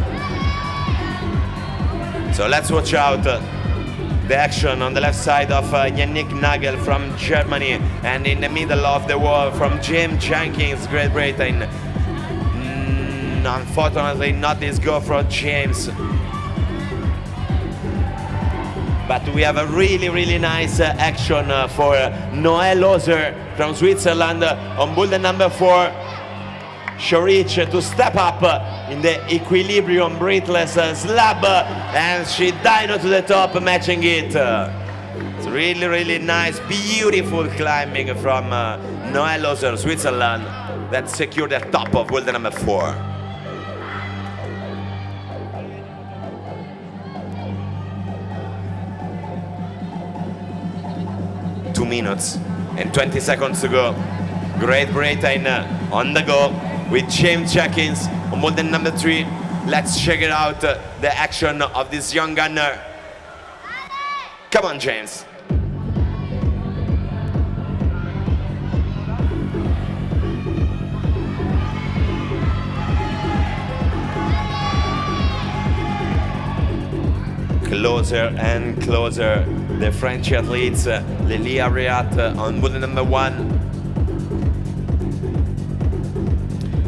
So let's watch out the action on the left side of Yannick Nagel from Germany, and in the middle of the wall from James Jenkins, Great Britain. Unfortunately, not this goal from James. But we have a really nice action for Noel Loser from Switzerland on bull number 4. Shorich to step up in the equilibrium breathless slab, and she dyno to the top, matching it. It's really nice, beautiful climbing from Noel Loser, Switzerland, that secured the top of bull number 4. 2 minutes and 20 seconds to go. Great Britain on the go with James Jenkins on bull number 3. Let's check it out, the action of this young gunner. Come on, James. Closer and closer, the French athletes, Lily Ariat on bull number 1.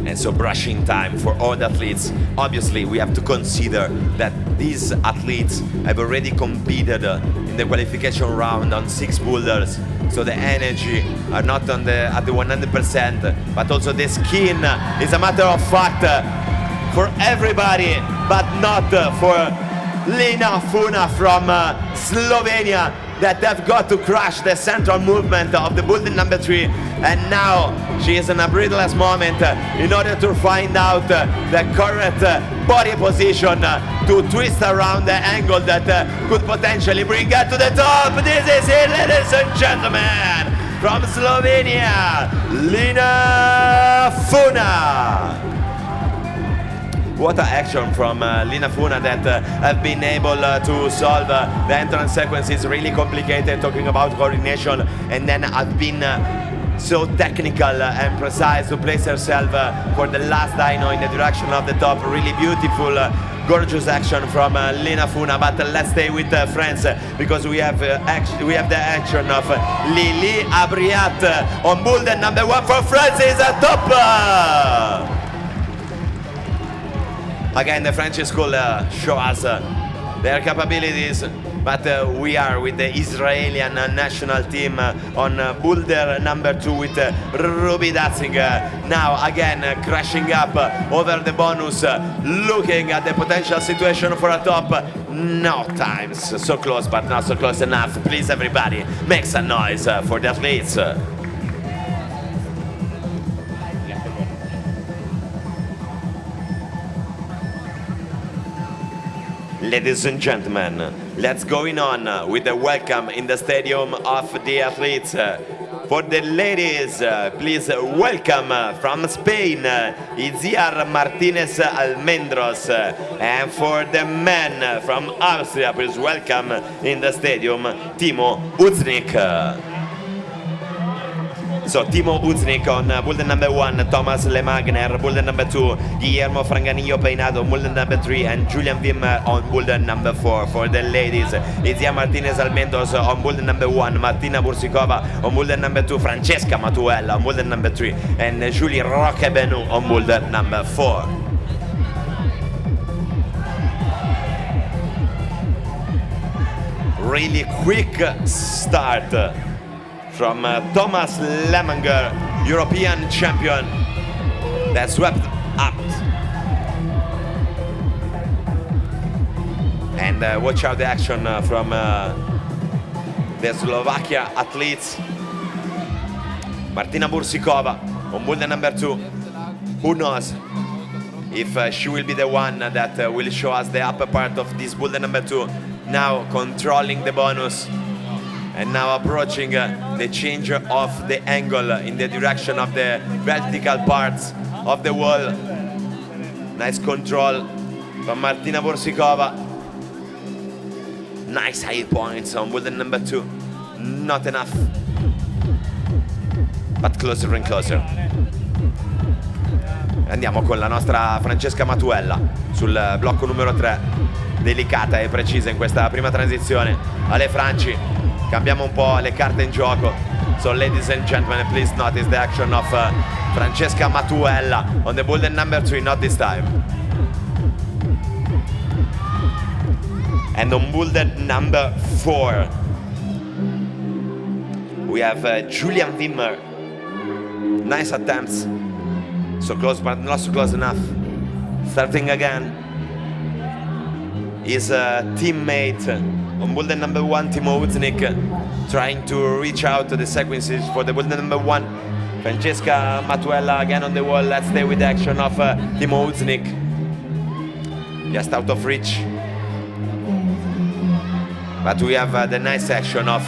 And so brushing time for all the athletes. Obviously, we have to consider that these athletes have already competed in the qualification round on 6 boulders. So the energy are not at the 100%, but also the skin is a matter of fact for everybody, but not for Lina Funa from Slovenia, that have got to crash the central movement of the bull number 3, and now she is in a breathless moment in order to find out the correct body position to twist around the angle that could potentially bring her to the top. This is it, ladies and gentlemen, from Slovenia, Lina Funa. What an action from Lina Funa that have been able to solve the entrance sequence. Is really complicated, talking about coordination, and then have been so technical and precise to place herself for the last dyno in the direction of the top. Really beautiful, gorgeous action from Lina Funa. But let's stay with France, because we have the action of Lily Abriat on bull number 1 for France. Is a top. Again, the French school show us their capabilities, but we are with the Israeli national team on boulder number 2 with Ruby Datzinger. Now again crashing up over the bonus, looking at the potential situation for a top. No times, so close but not so close enough. Please everybody, make some noise for the athletes. Ladies and gentlemen, let's going on with the welcome in the stadium of the athletes. For the ladies, please welcome from Spain, Itziar Martinez Almendros. And for the men from Austria, please welcome in the stadium, Timo Uznik. So Timo Uznik on bulletin number 1, Thomas Lemagner, bulletin number 2, Guillermo Franganillo Peinado, bulletin number 3, and Julian Wimmer on bulletin number 4. For the ladies, Izia Martinez Almendos on bulletin number 1, Martina Bursikova on bulletin number 2, Francesca Matuella on bulletin number 3, and Julie Roquebenu on bulletin number 4. Really quick start from Thomas Lemagner, European champion, that swept up. And watch out the action from the Slovakia athletes. Martina Bursikova on bulletin number 2. Who knows if she will be the one that will show us the upper part of this bulletin number 2. Now controlling the bonus. And now approaching the change of the angle in the direction of the vertical parts of the wall. Nice control from Martina Bursikova. Nice high points on bulletin number 2. Not enough, but closer and closer. Andiamo con la nostra Francesca Matuella sul blocco numero 3. Delicata e precisa in questa prima transizione. Ale Franci. Cambiamo un po' le carte in gioco. So ladies and gentlemen, please notice the action of Francesca Matuella on the bulletin number 3, not this time. And on bulletin number 4, we have Julian Wimmer. Nice attempts. So close, but not so close enough. Starting again. His teammate on bulletin number 1, Timo Uznik, trying to reach out to the sequences for the bulletin number 1. Francesca Matuella again on the wall. Let's stay with the action of Timo Uznik. Just out of reach. But we have the nice action of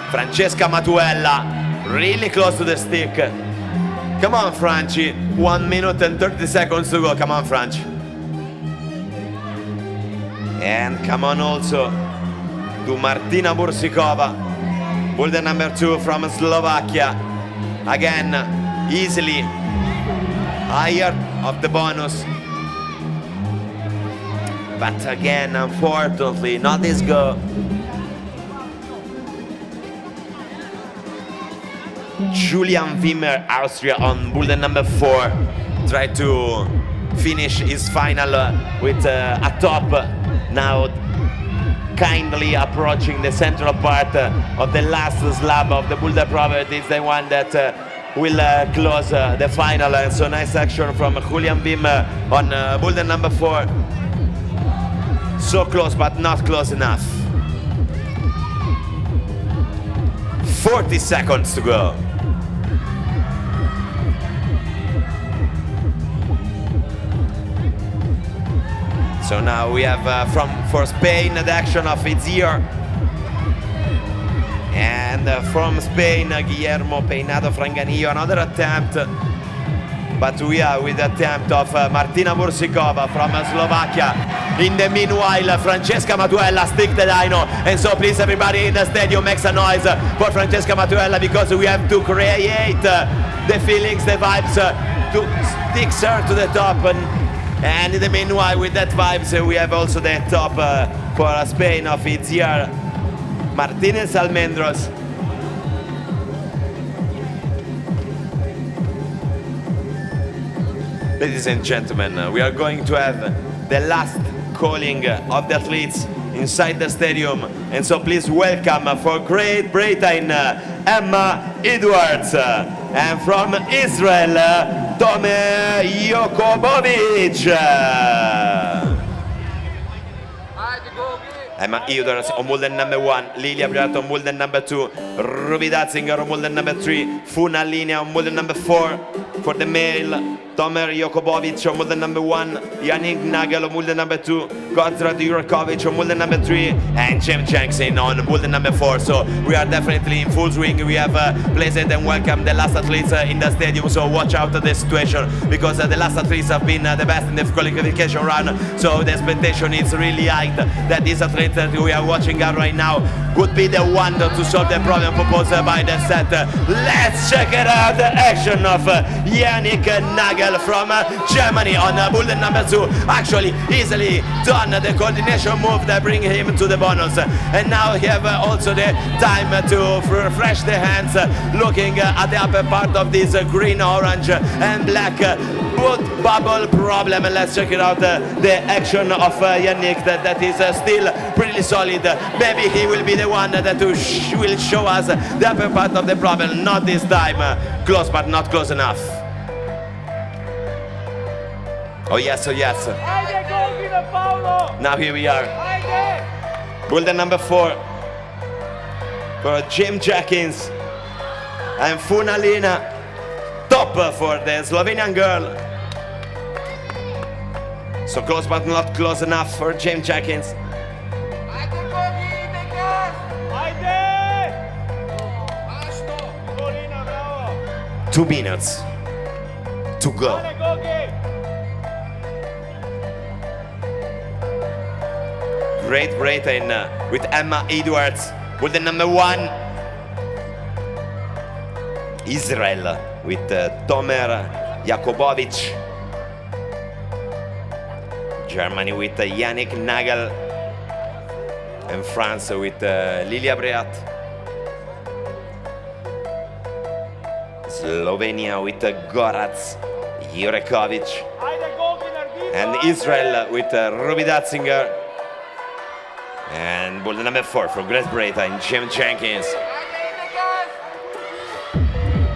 Francesca Matuella. Really close to the stick. Come on, Franci. 1 minute and 30 seconds to go. Come on, Franci. And come on also to Martina Bursikova, bulletin number 2 from Slovakia. Again, easily higher of the bonus. But again, unfortunately, not this go. Julian Wimmer, Austria, on bulletin number 4. Tried to finish his final with a top. Now kindly approaching the central part of the last slab of the Boulder Property. It's the one that will close the final. And so nice action from Julian Wimmer on bulletin number 4. So close, but not close enough. 40 seconds to go. So now we have for Spain the action of Itziar. And from Spain, Guillermo Peinado Franganillo, another attempt. But we are with the attempt of Martina Bursikova from Slovakia. In the meanwhile, Francesca Matuella stick the dyno. And so please everybody in the stadium makes a noise for Francesca Matuella, because we have to create the feelings, the vibes, to stick her to the top. And in the meanwhile, with that vibes, we have also the top for Spain of Itziar Martinez Almendros. Ladies and gentlemen, we are going to have the last calling of the athletes inside the stadium. And so please welcome for Great Britain, Emma Edwards. And from Israel, Tome Yokobovic. Emma Edwards on bulletin number 1, Lilia Briato on bulletin number 2, Ruby Datzinger on bulletin number 3, Funa Linea on bulletin number 4 for the male Tomer Jakubovic on molded number 1, Yannick Nagel on molded number 2, Gotthard Jurkovic on molded number 3, and Jim Jackson on molded number 4. So we are definitely in full swing. We have placed and welcomed the last athletes in the stadium, so watch out of the situation, because the last athletes have been the best in the qualification run, so the expectation is really high that this athlete that we are watching out right now would be the one to solve the problem proposed by the set. Let's check it out, the action of Yannick Nagel from Germany on bullet number 2. Actually easily done the coordination move that bring him to the bonus, and now he have also the time to refresh the hands, looking at the upper part of this green, orange and black boot bubble problem. Let's check it out, the action of Yannick that is still pretty solid. Maybe he will be the one that will show us the upper part of the problem. Not this time, close but not close enough. Oh yes, oh yes. Now here we are. Boulder number 4 for Jim Jackins and Funalina. Top for the Slovenian girl. So close but not close enough for Jim Jackins. 2 minutes to go. Great Britain with Emma Edwards with the number 1. Israel with Tomer Jakubovic. Germany with Yannick Nagel. And France with Lilia Breat. Slovenia with Gorazd Jurkovic. And Israel with Ruby Datzinger. And boulder number 4 for Great Britain, Jim Jenkins.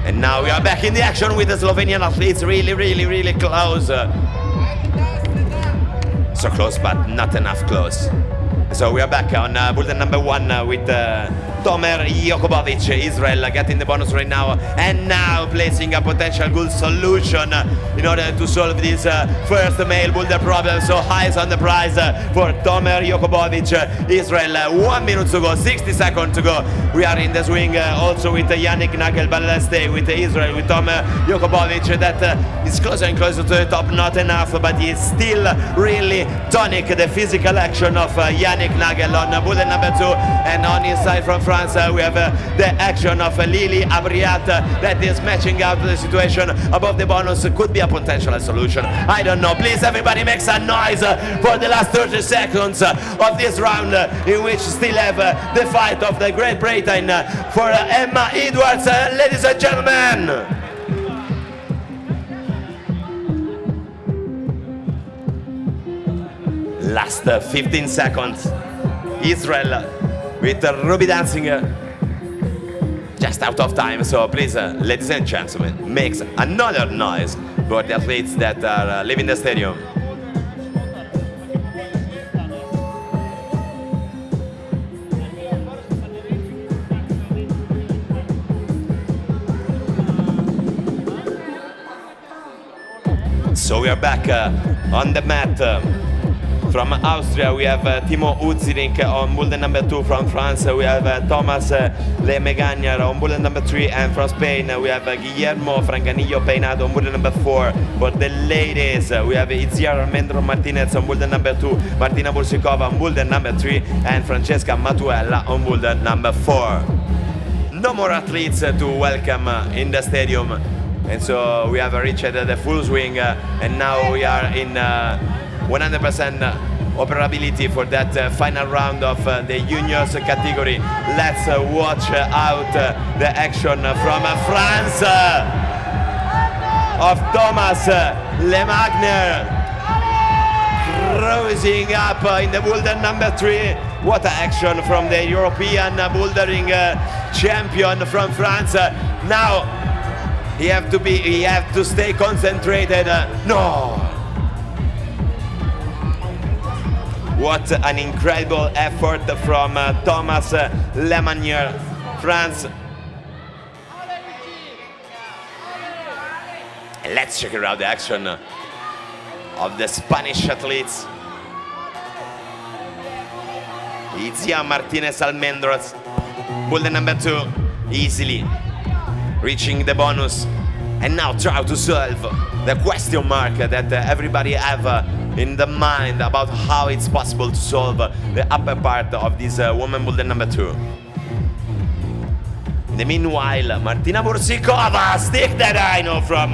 And now we are back in the action with the Slovenian athletes, really close. So close, but not enough close. So we are back on boulder number 1 with Tomer Jakubovic, Israel getting the bonus right now, and now placing a potential good solution in order to solve this first male boulder problem. So highs on the prize for Tomer Jakubovic, Israel. 1 minute to go, 60 seconds to go. We are in the swing also with Yannick Nagel, but let's stay with Israel, with Tomer Jakubovic that is closer and closer to the top. Not enough, but he is still really tonic. The physical action of Yannick Nagel on boulder number 2, and on his side from France we have the action of Lili Abriat that is matching out the situation above the bonus. Could be a potential solution, I don't know. Please everybody make some noise for the last 30 seconds of this round, in which still have the fight of the Great Britain for Emma Edwards, ladies and gentlemen. Last 15 seconds. Israel with Ruby Datzinger just out of time. So please, ladies and gentlemen, make another noise for the athletes that are leaving the stadium. So we are back on the mat. From Austria we have Timo Uzirink on boulder number 2. From France we have Thomas Lemegagnar on boulder number 3, and from Spain we have Guillermo Franganillo Peinado on boulder number 4. For the ladies we have Itziar Almendro Martinez on boulder number 2, Martina Bursikova on boulder number 3, and Francesca Matuella on boulder number 4. No more athletes to welcome in the stadium, and so we have reached the full swing, and now we are in 100% operability for that final round of the juniors category. Let's watch out the action from France of Thomas Lemagner, rising up in the boulder number 3. What an action from the European bouldering champion from France. Now he have to stay concentrated. No. What an incredible effort from Thomas Lemagner, France. Let's check out the action of the Spanish athletes. Itziar Martinez Almendros, boulder number 2, easily reaching the bonus. And now try to solve the question mark that everybody have in the mind about how it's possible to solve the upper part of this woman boulder number 2. In the meanwhile, Martina Bursikova, stick the dyno from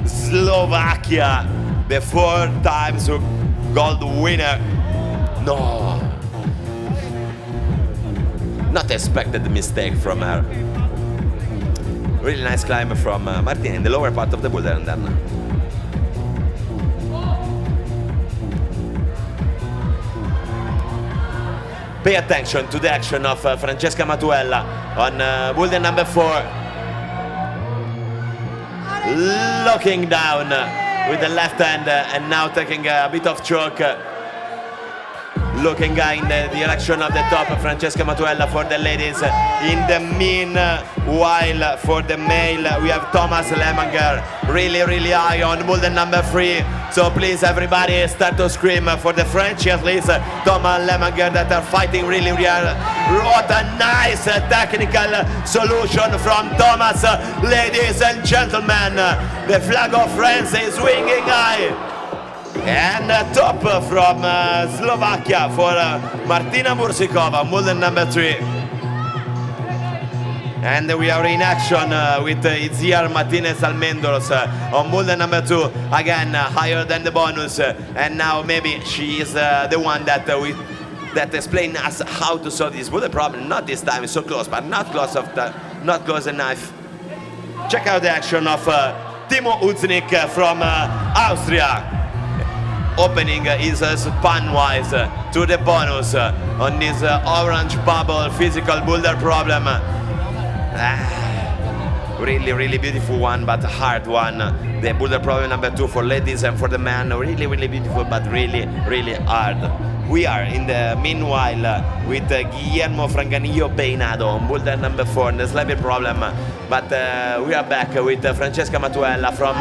Slovakia, the 4 times gold winner. No, not expected mistake from her. Really nice climb from Martina in the lower part of the boulder, and then pay attention to the action of Francesca Matuella on boulder number 4. Looking down with the left hand and now taking a bit of choke. Looking in the direction of the top, Francesca Matuella for the ladies. In the meanwhile, for the male, we have Thomas Lemanger, really high on boulder number 3. So please, everybody, start to scream for the French athletes, Thomas Lemanger, that are fighting really hard. What a nice technical solution from Thomas. Ladies and gentlemen, the flag of France is swinging high. And top from Slovakia for Martina Bursikova, boulder number 3. And we are in action with Itziar Martinez Almendros on boulder number 2, again higher than the bonus. And now maybe she is the one that explain us how to solve this boulder problem. Not this time, so close, but not close enough. Check out the action of Timo Uznik from Austria, opening his span-wise to the bonus on this orange bubble physical boulder problem. Really beautiful one, but hard one. The boulder problem number 2 for ladies and for the men, really beautiful, but really hard. We are in the meanwhile with Guillermo Franganillo Peinado on boulder number 4 in the slapping problem. But we are back with Francesca Matuella from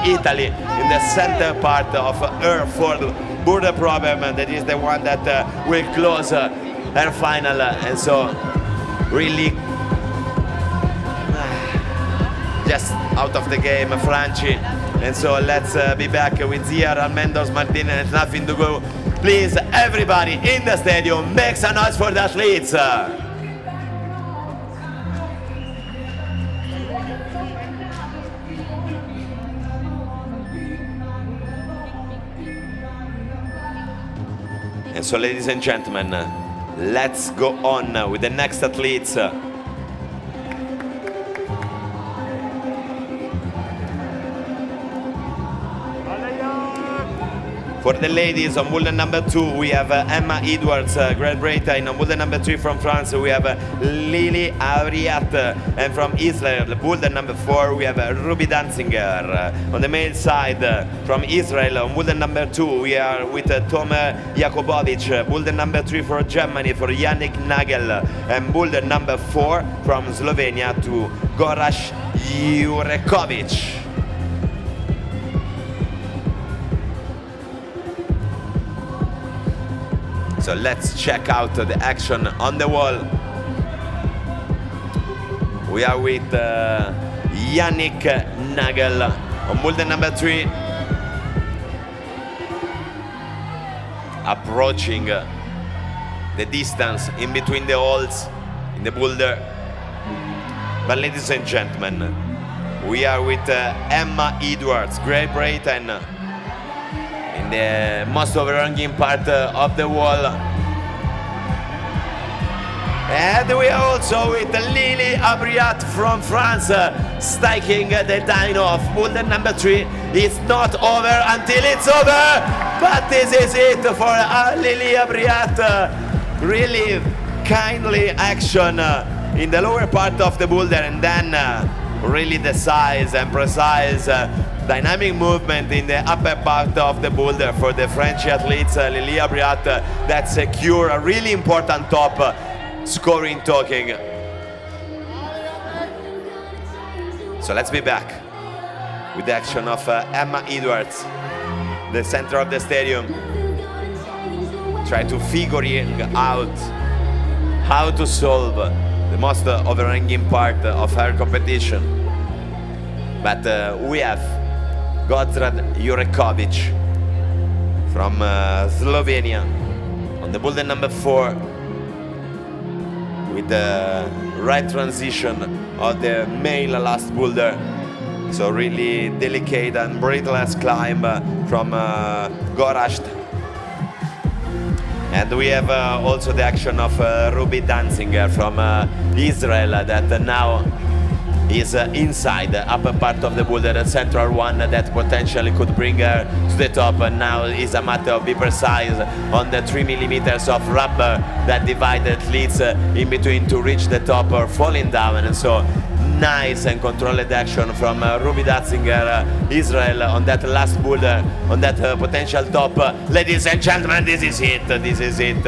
Italy in the center part of her 4th boulder problem. That is the one that will close her final. And so really just out of the game, Franci. And so let's be back with Itziar Almendros Martinez. Nothing to go. Please, everybody in the stadium, make some noise for the athletes. And so, ladies and gentlemen, let's go on with the next athletes. For the ladies, on boulder number 2, we have Emma Edwards, Great Britain. On boulder number 3 from France, we have Lily Avriat. And from Israel, boulder number 4, we have Ruby Danzinger. On the male side, from Israel, on boulder number 2, we are with Tomer Jakubovic. Boulder number 3 for Germany, for Yannick Nagel. And boulder number 4 from Slovenia to Goraš Jurekovic. So let's check out the action on the wall. We are with Yannick Nagel on boulder number 3. Approaching the distance in between the holes in the boulder. But ladies and gentlemen, we are with Emma Edwards, Great Britain, in the most overhanging part of the wall. And we are also with Lily Abriat from France, striking the dyno of boulder number 3. It's not over until it's over, but this is it for Lily Abriat. Really kindly action in the lower part of the boulder, and then really the size and precise dynamic movement in the upper part of the boulder for the French athletes, Lily Abriat, that secure a really important top scoring token. So let's be back with the action of Emma Edwards, the center of the stadium, try to figuring out how to solve the most overhanging part of her competition. But we have Gozrad Jurekovic from Slovenia on the boulder number 4, with the right transition of the male last boulder. So really delicate and breathless climb from Gorazd. And we have also the action of Ruby Danzinger from Israel that now is inside the upper part of the boulder, the central one that potentially could bring her to the top. And now is a matter of be precise on the 3 millimeters of rubber that divide the athletes in between to reach the top or falling down. And so nice and controlled action from Ruby Danzinger, Israel, on that last boulder, on that potential top. Ladies and gentlemen, this is it. This is it.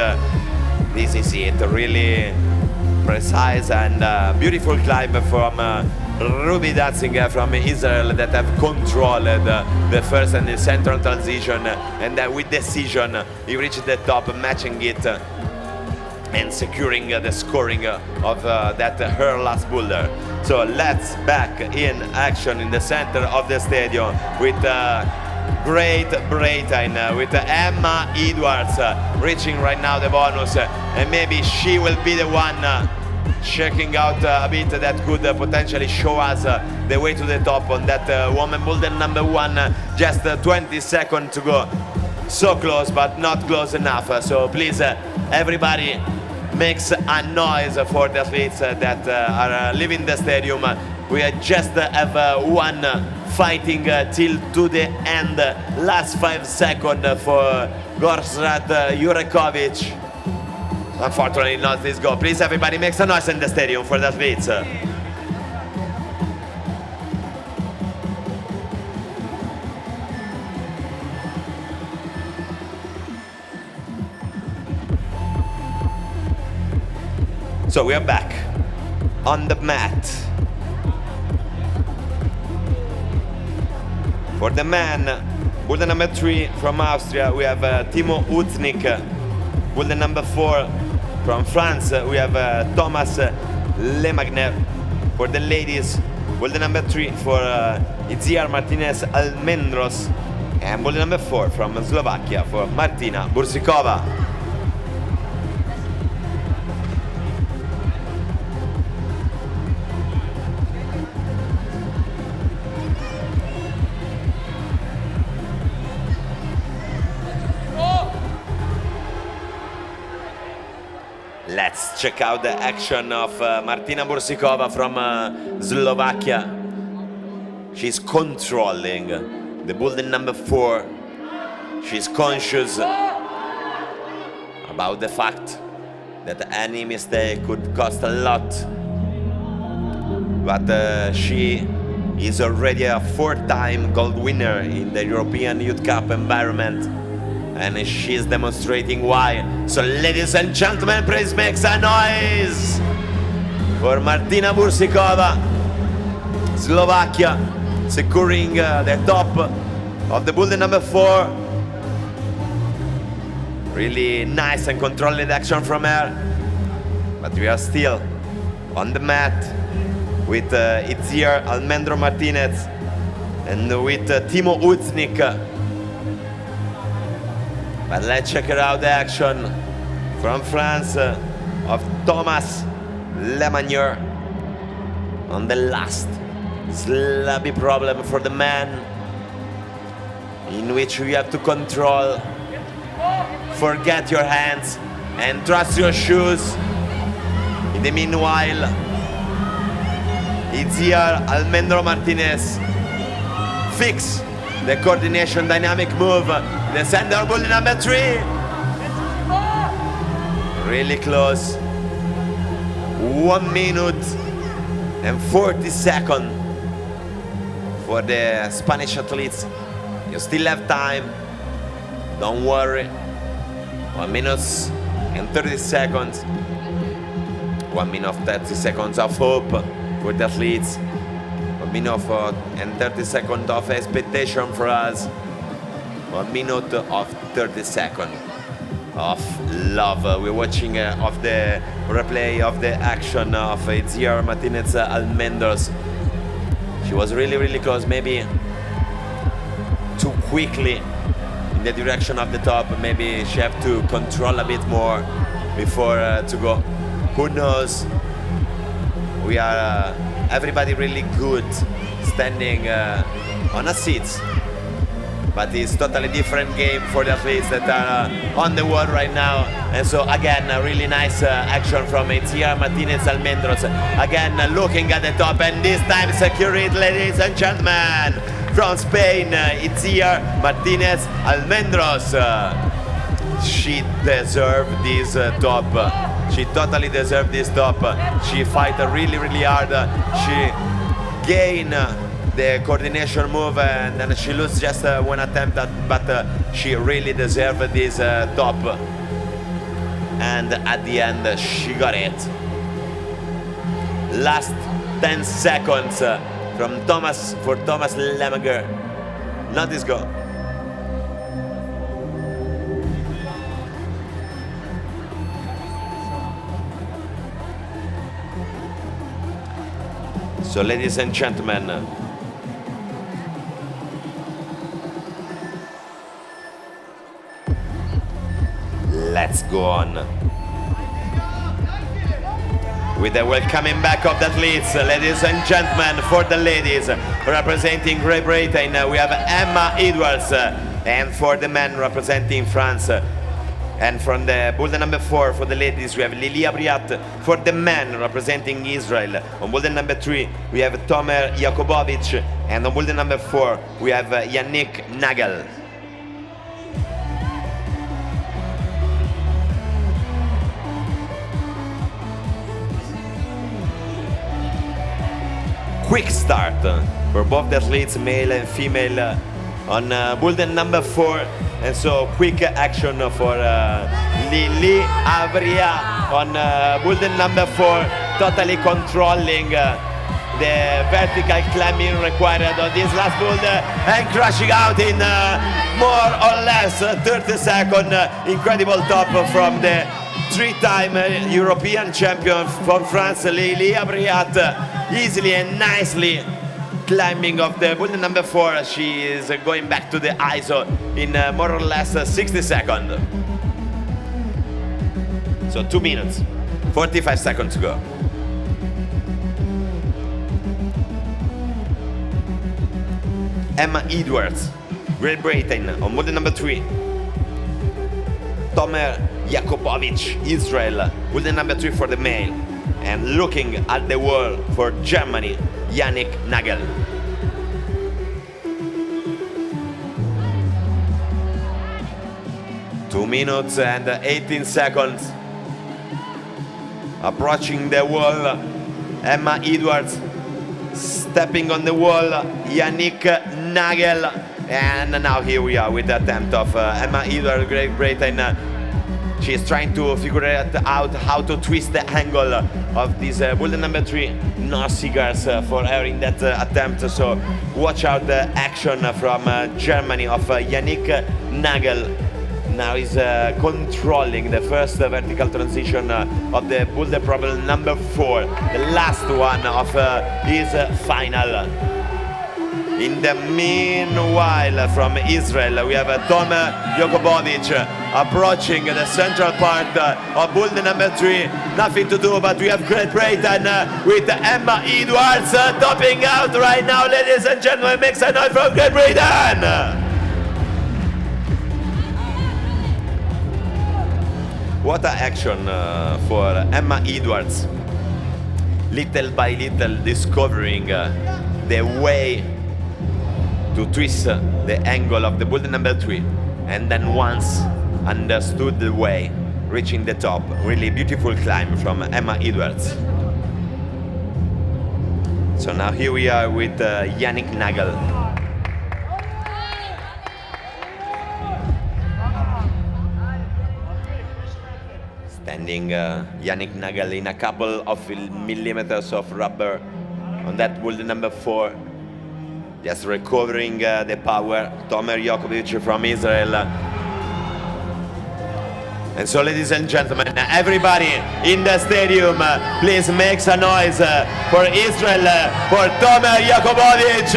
This is it. Really precise and beautiful climb from Ruby Danzinger from Israel that have controlled the first and the central transition, and with decision he reached the top, matching it and securing the scoring of that her last boulder. So let's back in action in the center of the stadium with Great Britain, with Emma Edwards reaching right now the bonus, and maybe she will be the one checking out a bit that could potentially show us the way to the top on that woman boulder number 1. Just 20 seconds to go. So close, but not close enough. So please, everybody, makes a noise for the athletes that are leaving the stadium. We just have one fighting till to the end. Last 5 seconds for Gozrad Jurekovic. Unfortunately, not this goal. Please, everybody, make some noise in the stadium for the athletes. So we are back on the mat. For the man, boulder number 3 from Austria, we have Timo Uznik. Boulder number 4 from France, we have Thomas Lemagner. For the ladies, boulder number 3 for Itziar Martinez Almendros. And boulder number 4 from Slovakia for Martina Bursikova. Let's check out the action of Martina Bursikova from Slovakia. She's controlling the boulder number 4. She's conscious about the fact that any mistake could cost a lot. But she is already a 4-time gold winner in the European Youth Cup environment. And she's demonstrating why. So ladies and gentlemen, please make some noise for Martina Bursikova, Slovakia, securing the top of the boulder number 4. Really nice and controlled action from her. But we are still on the mat with Itziar Almendro Martinez and with Timo Uznik. But let's check out the action from France of Thomas Lemagner on the last slabby problem for the man, in which you have to control, forget your hands and trust your shoes. In the meanwhile, Itziar Almendro Martinez fix the coordination dynamic move. The center boulder number 3. Really close. 1 minute and 40 seconds for the Spanish athletes. You still have time. Don't worry. 1 minute and 30 seconds. 1 minute 30 seconds of hope for the athletes. 1 minute and 30 seconds of expectation for us. 1 minute of 30 seconds of love. We're watching of the replay of the action of Itziar Martinez Almendros. She was really close, maybe too quickly in the direction of the top. Maybe she have to control a bit more before to go. Who knows? We are everybody really good standing on a seat. But it's totally different game for the athletes that are on the wall right now. And so again, a really nice action from Itziar Martinez Almendros. Again, looking at the top, and this time secure it, ladies and gentlemen. From Spain, Itziar Martinez Almendros. She deserved this top. She totally deserved this top. She fight really hard. She gained the coordination move, and then she loses just one attempt, but she really deserved this top. And at the end, she got it. Last 10 seconds from Thomas Lemager. Not this goal. So, ladies and gentlemen, let's go on with the welcoming back of the athletes. Ladies and gentlemen, for the ladies representing Great Britain, we have Emma Edwards, and for the men representing France, and from the boulder number 4 for the ladies, we have Lilia Briat. For the men representing Israel, on boulder number 3 we have Tomer Jakubowicz, and on boulder number 4 we have Yannick Nagel. Quick start for both the athletes, male and female, on boulder number 4, and so quick action for Lili Abria on boulder number 4, totally controlling the vertical climbing required on this last boulder and crashing out in more or less 30 seconds. Incredible top from the 3-time European champion from France, Lili Abriat. Easily and nicely climbing of the boulder number 4. She is going back to the ISO in more or less 60 seconds. So 2 minutes, 45 seconds to go. Emma Edwards, Great Britain, on boulder number 3. Tomer Jakubowicz, Israel, boulder number 3 for the male. And looking at the wall for Germany, Yannick Nagel. Two minutes and 18 seconds. Approaching the wall, Emma Edwards. Stepping on the wall, Yannick Nagel. And now here we are with the attempt of Emma Edwards, Great Britain. She is trying to figure out how to twist the angle of this boulder number 3. No cigars for her in that attempt, so watch out the action from Germany of Yannick Nagel. Now he's controlling the first vertical transition of the boulder problem number 4, the last one of his final. In the meanwhile, from Israel, we have Tomer Jakubowicz approaching the central part of boulder number 3. Nothing to do, but we have Great Britain with Emma Edwards topping out right now, ladies and gentlemen. Make some noise from Great Britain! What an action for Emma Edwards. Little by little discovering the way to twist the angle of the boulder number 3, and then once understood the way, reaching the top. Really beautiful climb from Emma Edwards. So now here we are with Yannick Nagel. Standing Yannick Nagel in a couple of millimeters of rubber on that boulder number 4. Just recovering the power, Tomer Jokovic from Israel. And so, ladies and gentlemen, everybody in the stadium, please make some noise for Israel, for Tomer Jokovic.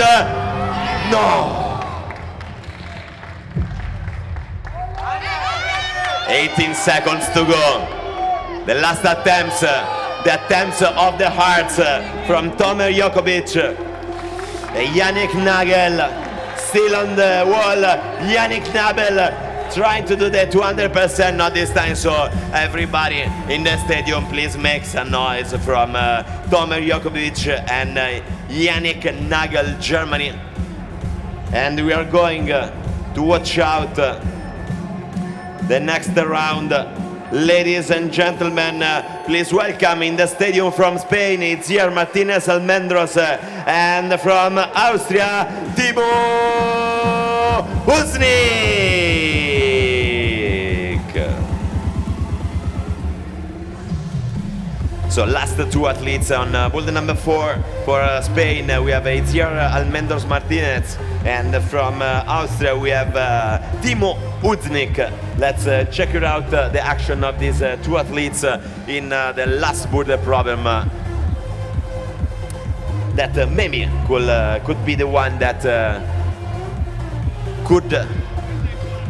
No! 18 seconds to go. The last attempts, the attempts of the hearts from Tomer Jokovic. Yannick Nagel still on the wall. Yannick Nagel trying to do the 200%, not this time. So everybody in the stadium, please make some noise from Tomer Jokovic and Yannick Nagel, Germany. And we are going to watch out the next round. Ladies and gentlemen, please welcome in the stadium from Spain, Itziar Martinez Almendros, and from Austria, Timo Uznik. So last two athletes on boulder number 4 for Spain, we have Itziar Almendros Martinez, and from Austria we have Timo Uznik. Let's check out the action of these two athletes in the last boulder problem that maybe could be the one that could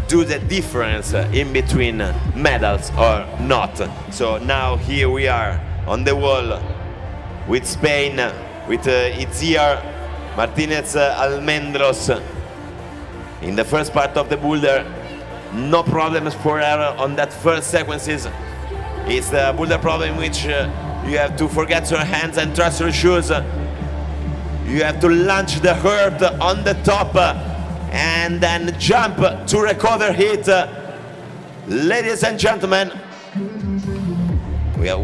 do the difference in between medals or not. So now here we are on the wall with Spain, with Itziar Martinez Almendros in the first part of the boulder. No problems for her on that first sequences. It's the boulder problem in which you have to forget your hands and trust your shoes. You have to launch the hurt on the top and then jump to recover it. Ladies and gentlemen, we are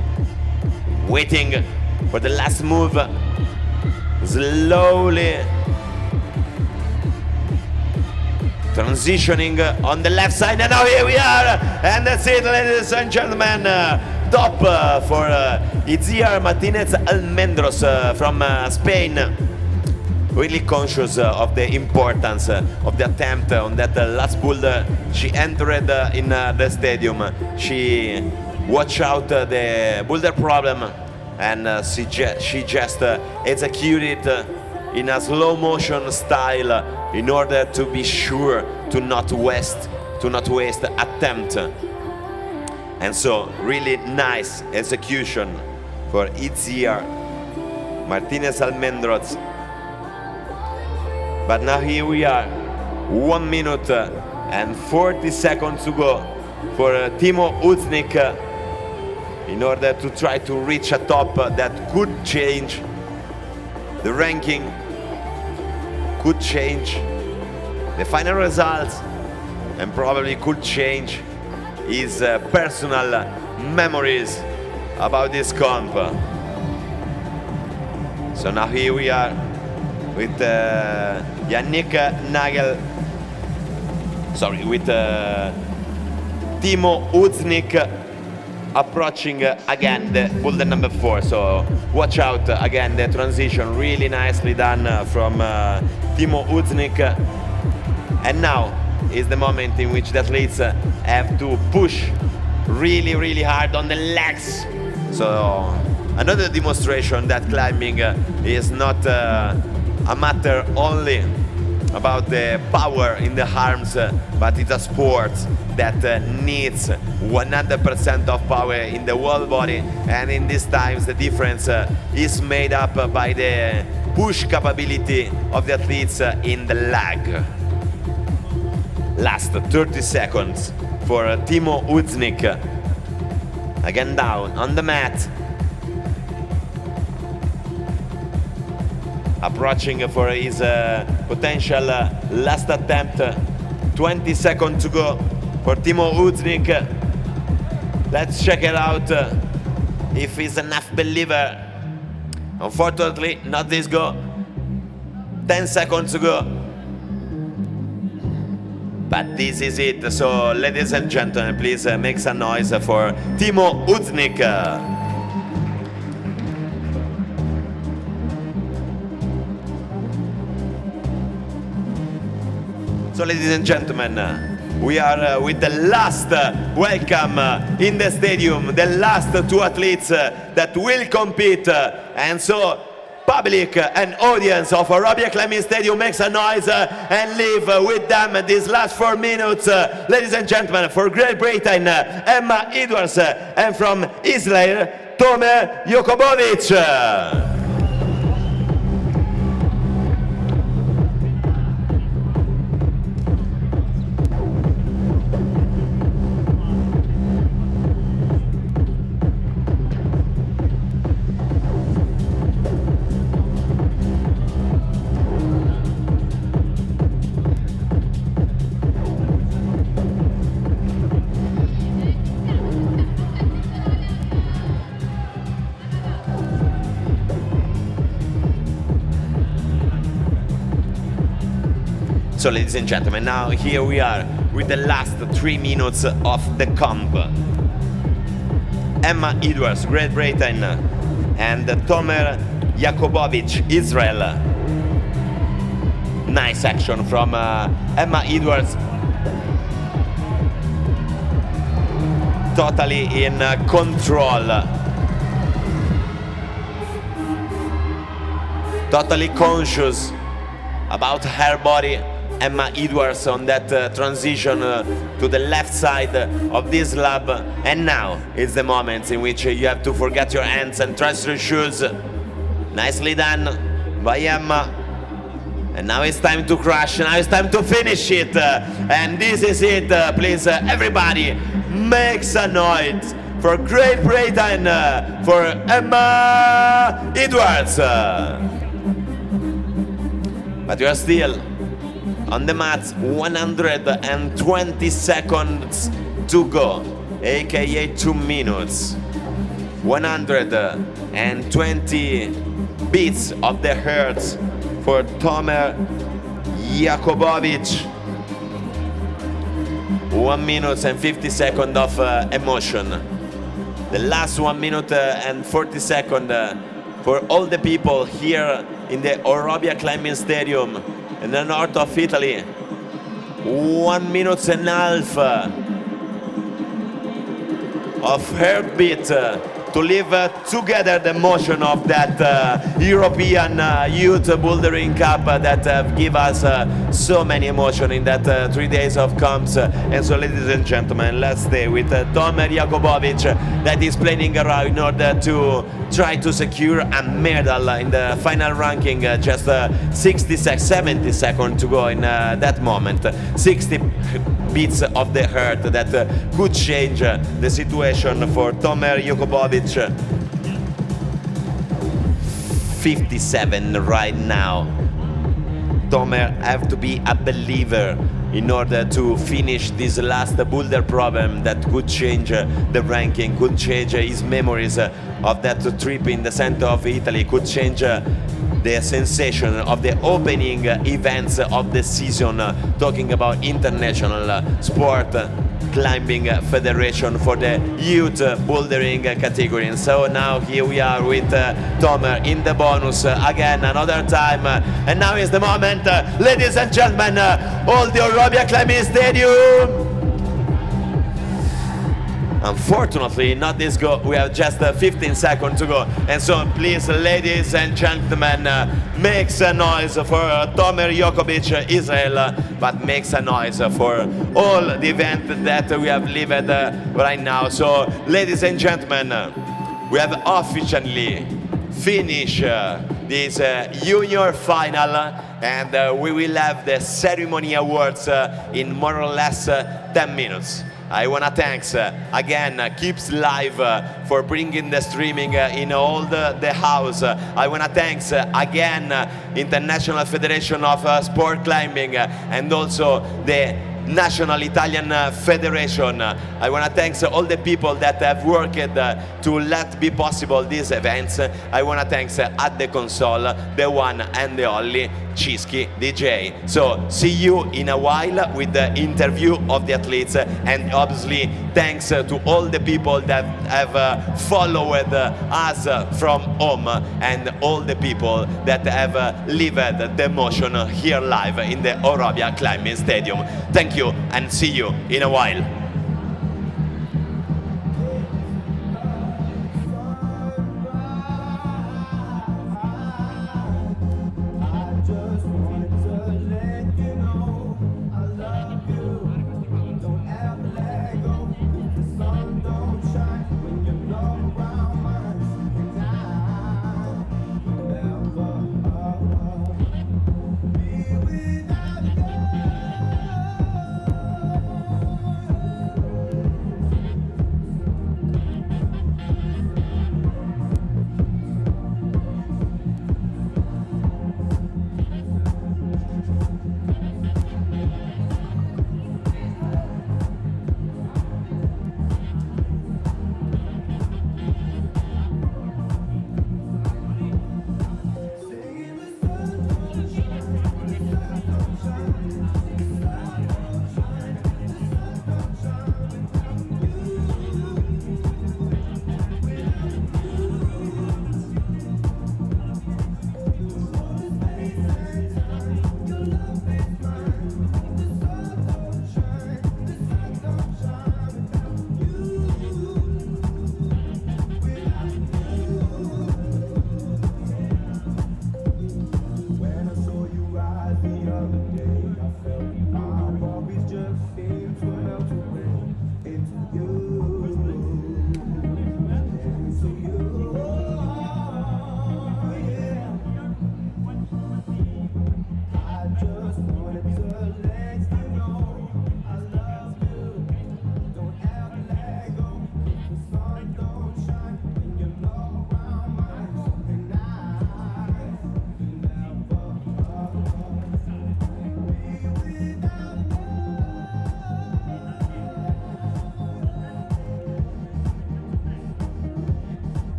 waiting for the last move. Slowly transitioning on the left side, and now here we are, and that's it, ladies and gentlemen. Top for Itziar Martinez Almendros from Spain. Really conscious of the importance of the attempt on that last boulder. She entered in the stadium. She watched out the boulder problem, and she just executed in a slow motion style in order to be sure to not waste attempt. And so really nice execution for Itziar Martinez Almendros. But now here we are, 1 minute and 40 seconds to go for Timo Uznik in order to try to reach a top that could change the ranking, could change the final results, and probably could change his personal memories about this comp. So now here we are with Yannick Nagel, with Timo Uznik approaching again the boulder number 4. So watch out again, the transition really nicely done from Timo Uznik. And now is the moment in which the athletes have to push really hard on the legs. So another demonstration that climbing is not a matter only about the power in the arms, but it's a sport that needs 100% of power in the whole body, and in these times the difference is made up by the push capability of the athletes in the leg. Last 30 seconds for Timo Uznik. Again down on the mat. Approaching for his potential last attempt. 20 seconds to go for Timo Uznik. Let's check it out if he's enough believer. Unfortunately, not this go. 10 seconds to go. But this is it. So, ladies and gentlemen, please make some noise for Timo Uznik. So ladies and gentlemen, we are with the last welcome in the stadium, the last two athletes that will compete. And so public and audience of Orobia Climbing Stadium makes a noise and leave with them these last 4 minutes. Ladies and gentlemen, for Great Britain, Emma Edwards, and from Israel, Tomer Jakubovic. So ladies and gentlemen, now here we are with the last 3 minutes of the comp. Emma Edwards, Great Britain, and Tomer Jakubovic, Israel. Nice action from Emma Edwards. Totally in control. Totally conscious about her body. Emma Edwards on that transition to the left side of this lap, and now is the moment in which you have to forget your hands and trust your shoes. Nicely done by Emma. And now it's time to crash, now it's time to finish it. And this is it, please everybody make some noise for Great Britain, for Emma Edwards. But you are still on the mat, 120 seconds to go, aka 2 minutes. 120 beats of the heart for Tomer Jakubovic. 1 minute and 50 seconds of emotion. The last 1 minute and 40 seconds for all the people here in the Orobia Climbing Stadium in the north of Italy. 1 minute and a half of heartbeat to live together the emotion of that European Youth Bouldering Cup that give us so many emotion in that 3 days of comps. And so ladies and gentlemen, let's stay with Tomer Jakubovic that is planning around in order to try to secure a medal in the final ranking. Just 70 seconds to go in that moment. 60 beats of the heart that could change the situation for Tomer Jakubovic. 57 right now. Tomer have to be a believer in order to finish this last boulder problem that could change the ranking, could change his memories of that trip in the center of Italy, could change the sensation of the opening events of the season, talking about international sport climbing federation for the youth bouldering category. And so now here we are with Tomer in the bonus again another time, and now is the moment, ladies and gentlemen, all the Orobia Climbing Stadium. Unfortunately, not this go. We have just 15 seconds to go. And so please, ladies and gentlemen, make some noise for Tomer Jakubovic, Israel, but make some noise for all the event that we have lived right now. So, ladies and gentlemen, we have officially finished this junior final, and we will have the ceremony awards in more or less 10 minutes. I want to thank again Keeps Live for bringing the streaming in all the house. I want to thank again International Federation of Sport Climbing and also the National Italian Federation. I want to thank all the people that have worked to let be possible these events. I want to thank at the console, the one and the only Chisky DJ. So see you in a while with the interview of the athletes, and obviously thanks to all the people that have followed us from home, and all the people that have lived the emotion here live in the Orovia Climbing Stadium. Thank you, and see you in a while.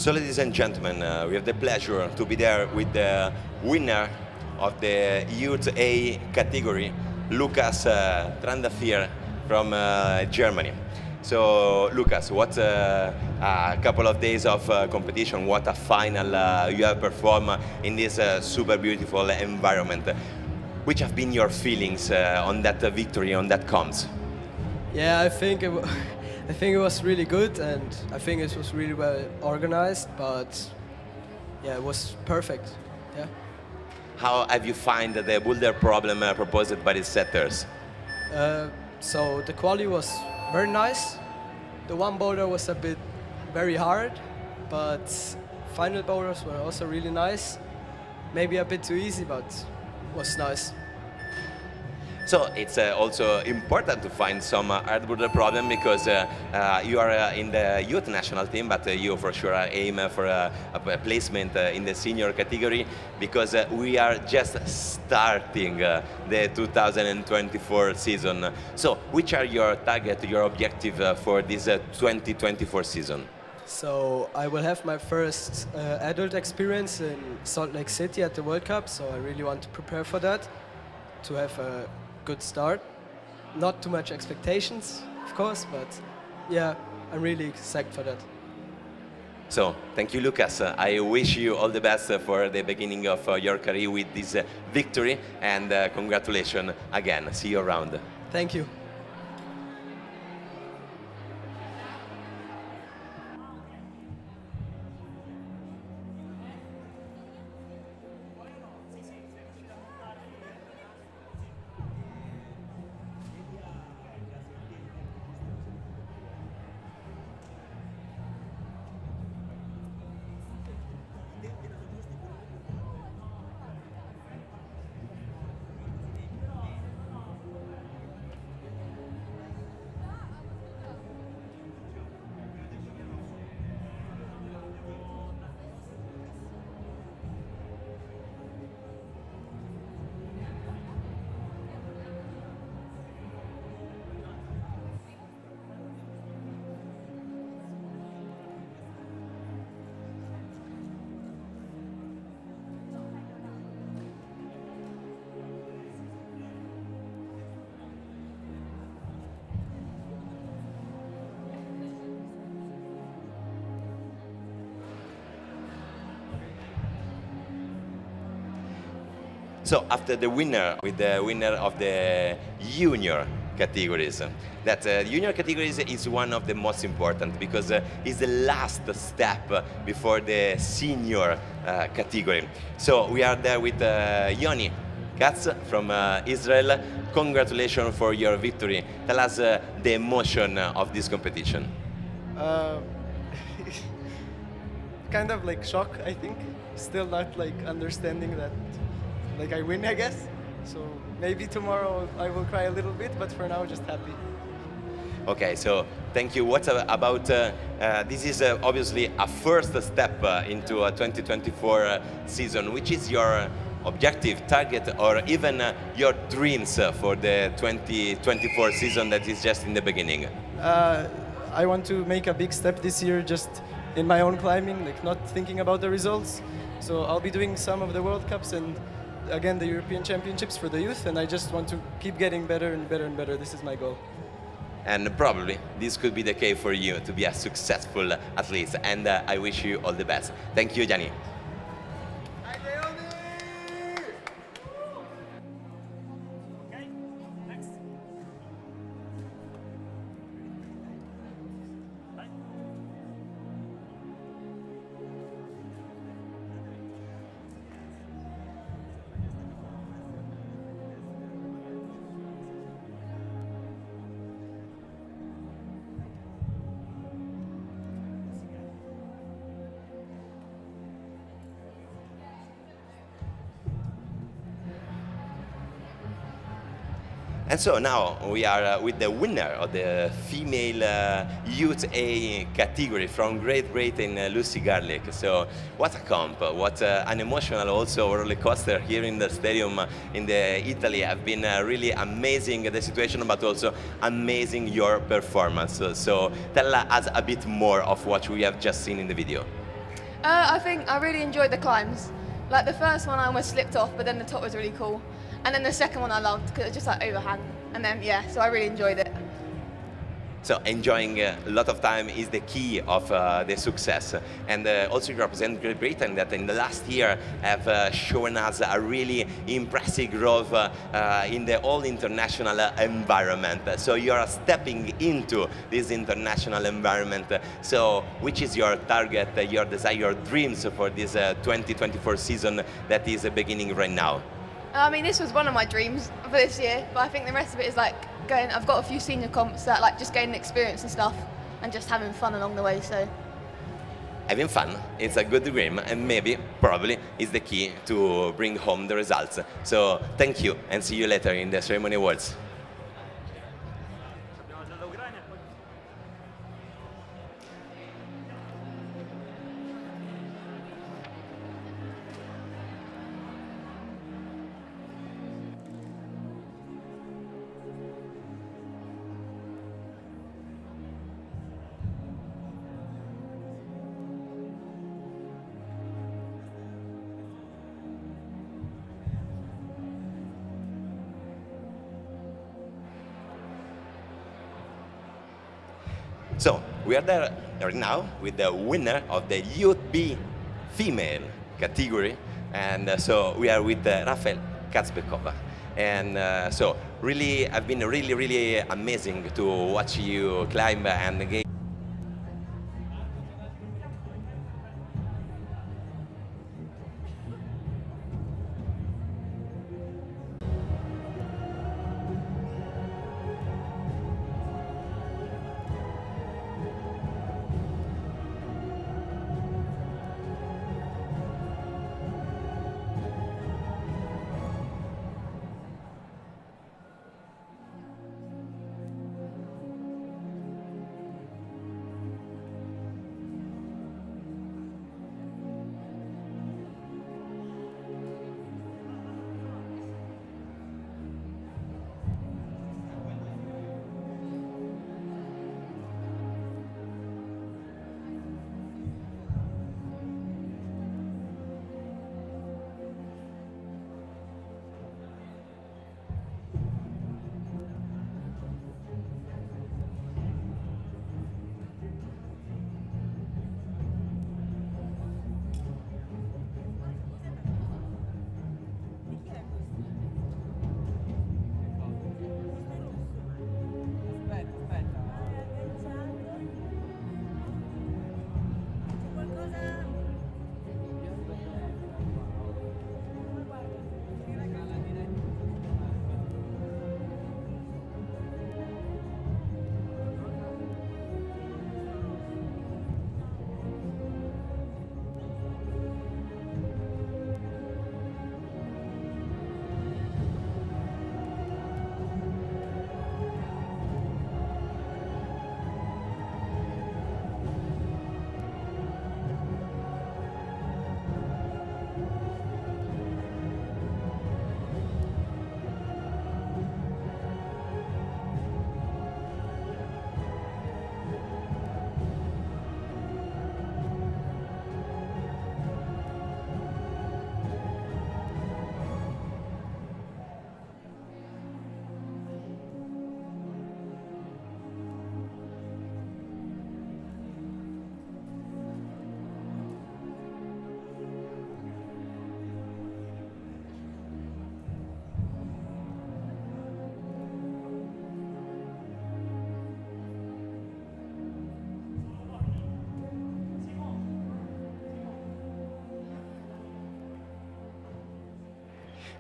So, ladies and gentlemen, we have the pleasure to be there with the winner of the Youth A category, Lucas Trandafir from Germany. So, Lucas, what a couple of days of competition, what a final you have performed in this super beautiful environment. Which have been your feelings on that victory, on that comms? Yeah, I think I think it was really good, and I think it was really well organized. But yeah, it was perfect. Yeah. How have you find the boulder problem proposed by the setters? So the quali was very nice. The one boulder was a bit very hard, but final boulders were also really nice. Maybe a bit too easy, but was nice. So it's also important to find some hard boulder problem because you are in the youth national team, but you for sure aim for a placement in the senior category because we are just starting the 2024 season. So which are your target, your objective for this 2024 season? So I will have my first adult experience in Salt Lake City at the World Cup, so I really want to prepare for that, to have a good start. Not too much expectations, of course, but yeah, I'm really excited for that. So, thank you, Lucas. I wish you all the best for the beginning of your career with this victory, and congratulations again. See you around. Thank you. So after the winner, with the winner of the junior categories, that junior categories is one of the most important because it's the last step before the senior category. So we are there with Yoni Katz from Israel. Congratulations for your victory. Tell us the emotion of this competition. Kind of like shock, I think. Still not like understanding that like I win, I guess. So maybe tomorrow I will cry a little bit, but for now just happy. Okay, so thank you. What about, this is obviously a first step into a 2024 season. Which is your objective, target, or even your dreams for the 2024 season that is just in the beginning? I want to make a big step this year just in my own climbing, like not thinking about the results. So I'll be doing some of the World Cups and again the European Championships for the youth, and I just want to keep getting better and better and better. This is my goal. And probably this could be the case for you to be a successful athlete, and I wish you all the best. Thank you, Gianni. And so now we are with the winner of the female Youth A category from Great Britain, Lucy Garlick. So what a comp, what an emotional also roller coaster here in the stadium in Italy. Have been really amazing the situation, but also amazing your performance. So tell us a bit more of what we have just seen in the video. I think I really enjoyed the climbs. Like the first one I almost slipped off, but then the top was really cool. And then the second one I loved because it was just like overhang. And then yeah, so I really enjoyed it. So enjoying a lot of time is the key of the success. And also you represent Great Britain that in the last year have shown us a really impressive growth in the all international environment. So you are stepping into this international environment. So which is your target, your desire, your dreams for this 2024 season that is beginning right now? I mean, this was one of my dreams for this year, but I think the rest of it is like I've got a few senior comps that like just gaining experience and stuff and just having fun along the way, so. Having fun, it's a good dream, and maybe, probably, is the key to bring home the results. So thank you, and see you later in the ceremony awards. So we are there right now with the winner of the Youth B female category, and so we are with Rafael Kazbekova. And so really, I've been really amazing to watch you climb and gain.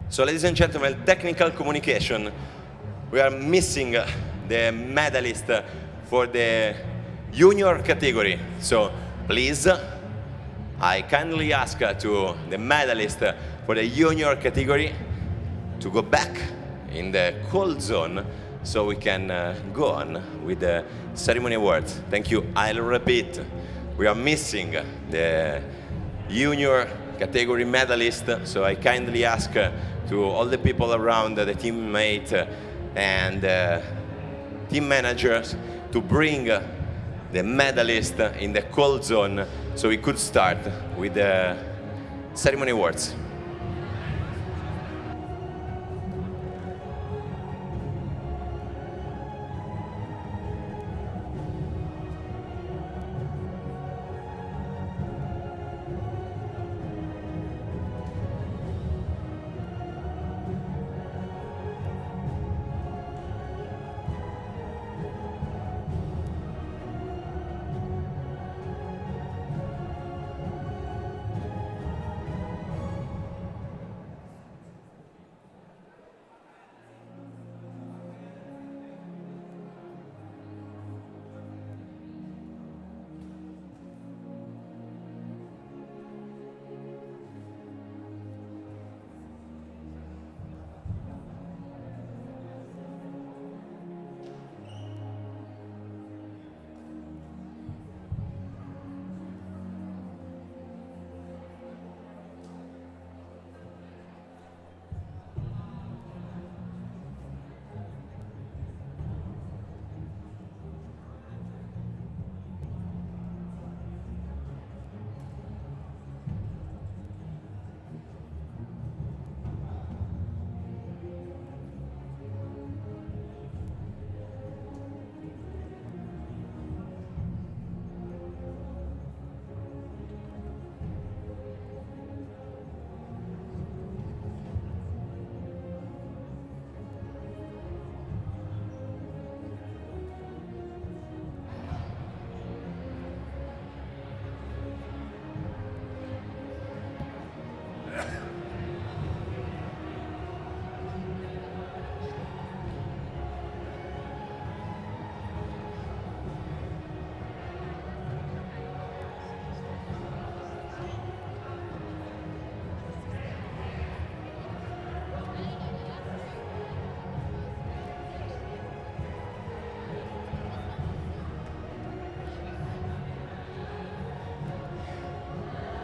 So ladies and gentlemen, technical communication. We are missing the medalist for the junior category. So please, I kindly ask to the medalist for the junior category to go back in the cold zone so we can go on with the ceremony awards. Thank you. I'll repeat, we are missing the junior category medalist, so I kindly ask to all the people around, the teammate and team managers, to bring the medalist in the cold zone So we could start with the ceremony awards.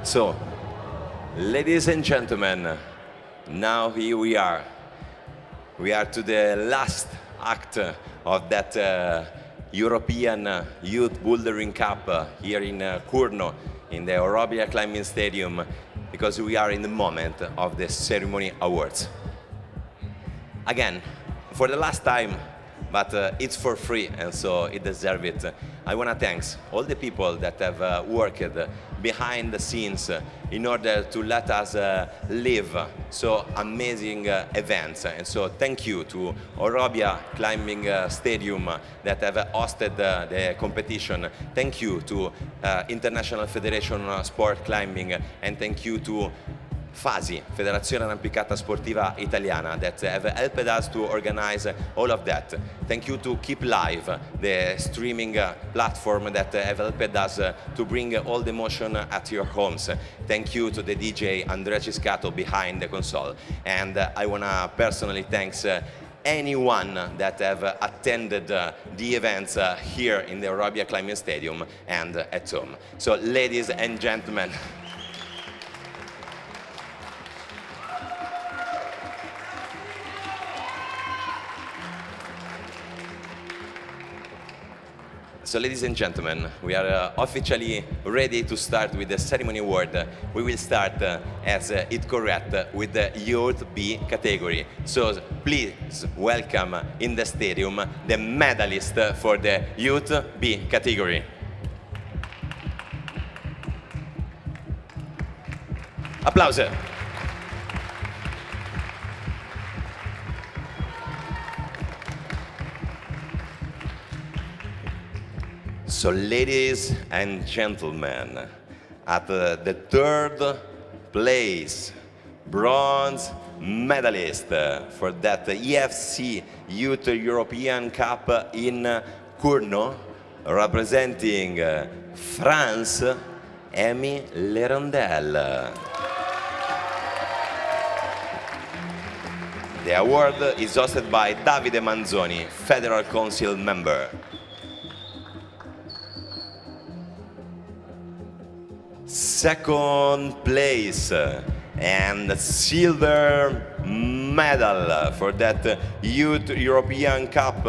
So, ladies and gentlemen, now here we are. We are to the last act of that European Youth Bouldering Cup here in Curno, in the Orobia Climbing Stadium, because we are in the moment of the ceremony awards. Again, for the last time, but it's for free, and so it deserves it. I want to thank all the people that have worked behind the scenes in order to let us live so amazing events. And so thank you to Orobia Climbing Stadium that have hosted the competition. Thank you to International Federation of Sport Climbing, and thank you to FASI, Federazione Arrampicata Sportiva Italiana, that have helped us to organize all of that. Thank you to Keep Live, the streaming platform that have helped us to bring all the motion at your homes. Thank you to the DJ Andrea Ciscato behind the console. And I want to personally thank anyone that have attended the events here in the Orobia Climbing Stadium and at home. So ladies and gentlemen, we are officially ready to start with the ceremony award. We will start, as it correct, with the Youth B category. So please welcome in the stadium the medalist for the Youth B category. Applause. So ladies and gentlemen, at the third place, bronze medalist for that EFC Youth European Cup in Curno, representing France, Amy Lerondelle. The award is hosted by Davide Manzoni, Federal Council member. Second place and silver medal for that Youth European Cup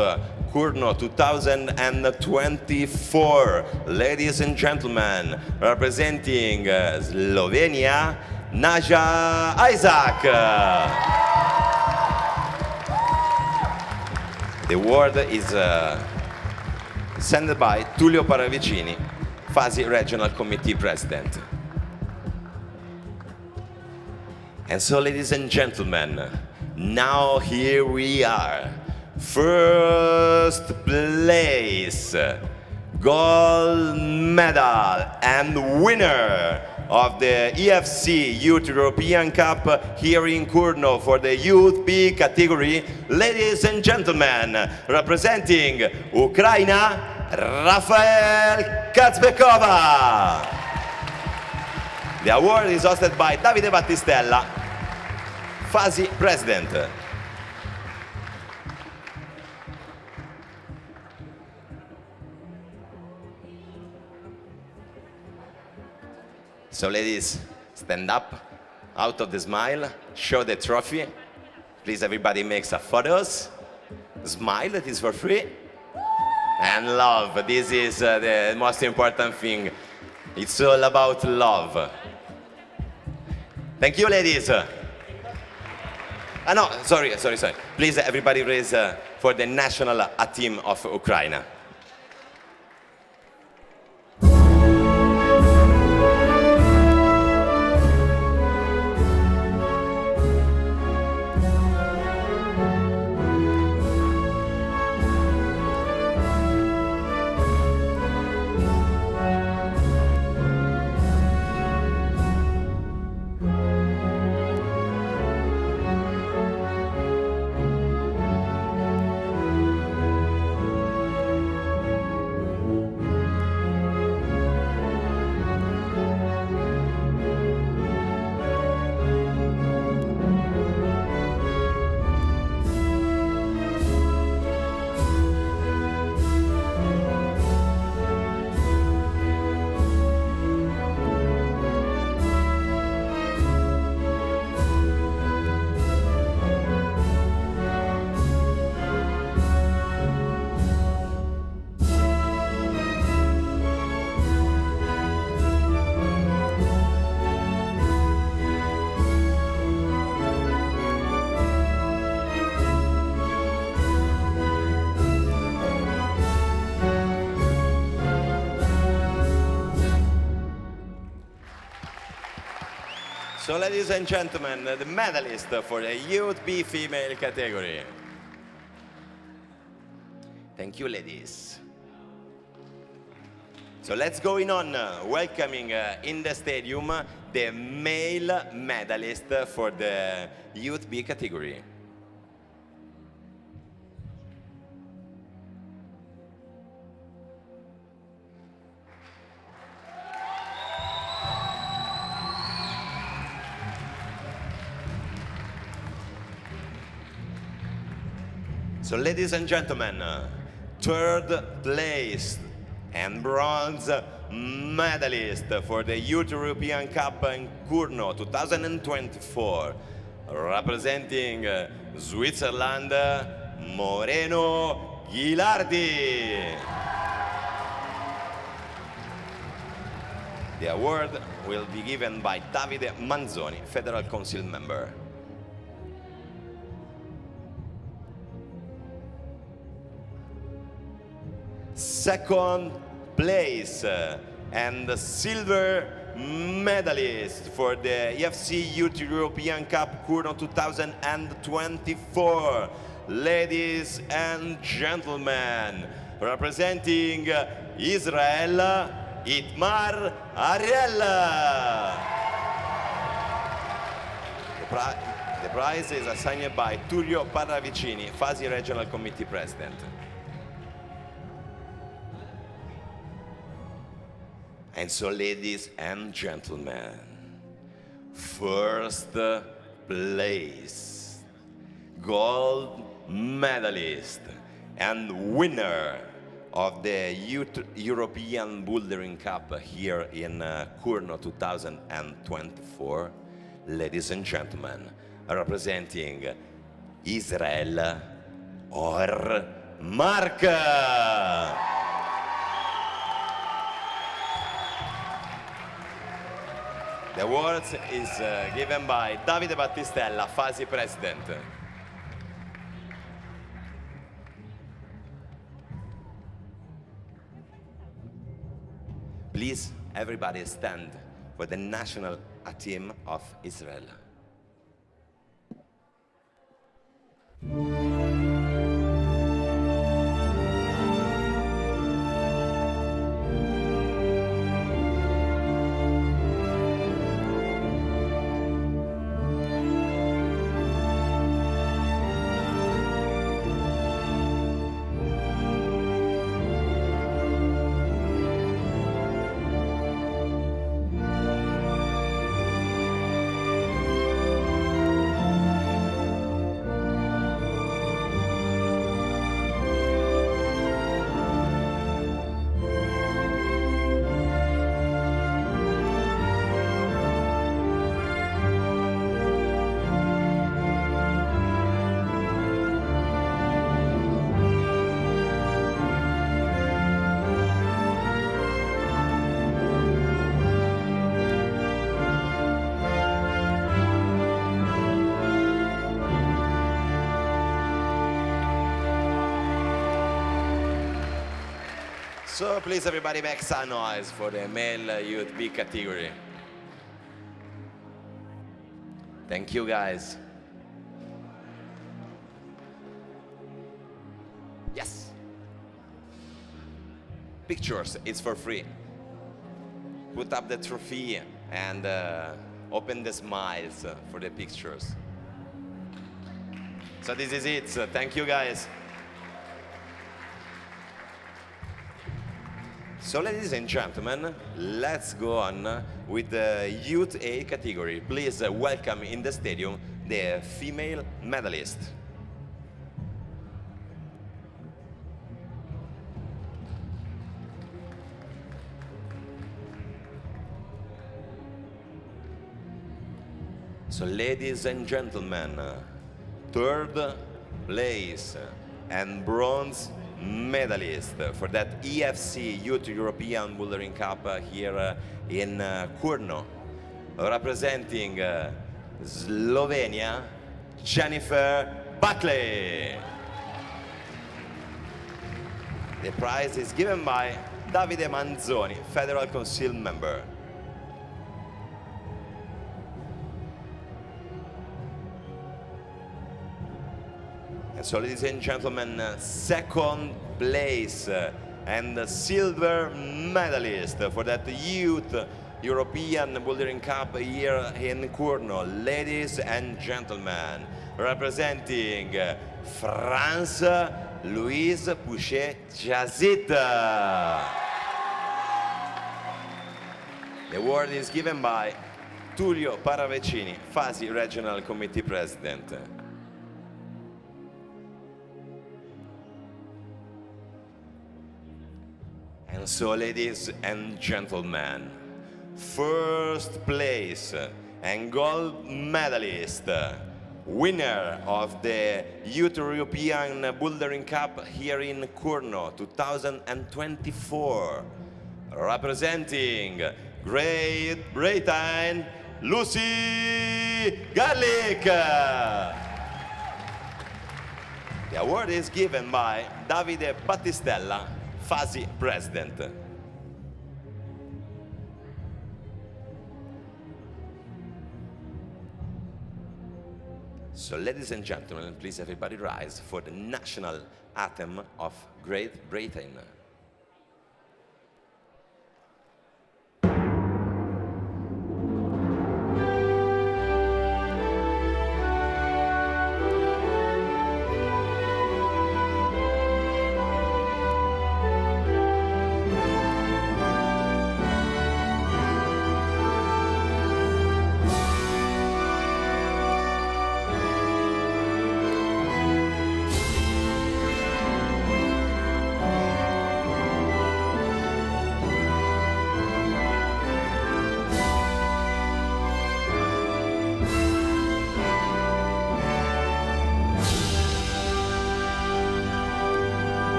Kurno 2024. Ladies and gentlemen, representing Slovenia, Naja Isaac. The award is sent by Tullio Paravicini, FASI Regional Committee President. And so, ladies and gentlemen, now here we are. First place, gold medal and winner of the EFC Youth European Cup here in Kurno for the Youth B category. Ladies and gentlemen, representing Ukraine, Rafael Kazbekova. The award is hosted by Davide Battistella, FASI President. So ladies, stand up, out of the smile, show the trophy. Please everybody make some photos. Smile, that is for free. And love, this is the most important thing. It's all about love. Thank you, ladies. No, sorry. Please everybody raise for the national team of Ukraine. So ladies and gentlemen, the medalist for the Youth B female category. Thank you, ladies. So let's go on welcoming in the stadium the male medalist for the Youth B category. So ladies and gentlemen, third place and bronze medalist for the Youth European Cup in Kurno 2024, representing Switzerland, Moreno Ghilardi. The award will be given by Davide Manzoni, Federal Council member. Second place and the silver medalist for the EFC Youth European Cup Kurno 2024. Ladies and gentlemen, representing Israel, Itmar Ariel. The prize is assigned by Tullio Paravicini, FASI Regional Committee President. And so, ladies and gentlemen, first place, gold medalist and winner of the Youth European Bouldering Cup here in Kurno 2024, ladies and gentlemen, representing Israel or Mark. The award is given by Davide Battistella, FASI president. Please, everybody stand for the national team of Israel. So please everybody make some noise for the male youth B category. Thank you guys. Yes. Pictures, it's for free. Put up the trophy and open the smiles for the pictures. So this is it. So thank you guys. So ladies and gentlemen, let's go on with the Youth A category. Please welcome in the stadium the female medalist. So ladies and gentlemen, third place and bronze medalist for that EFC Youth European Bouldering Cup here in Kurno, representing Slovenia, Jennifer Buckley. The prize is given by Davide Manzoni, Federal Council member. And so, ladies and gentlemen, second place and silver medalist for that Youth European Bouldering Cup here in Kurno. Ladies and gentlemen, representing France, Louise Pouchet-Jazit. The award is given by Tullio Paravecini, FASI Regional Committee President. And so, ladies and gentlemen, first place and gold medalist, winner of the Youth European Bouldering Cup here in Kurno 2024, representing Great Britain, Lucy Garlick. The award is given by Davide Battistella, FASI president. So, ladies and gentlemen, please everybody rise for the national anthem of Great Britain.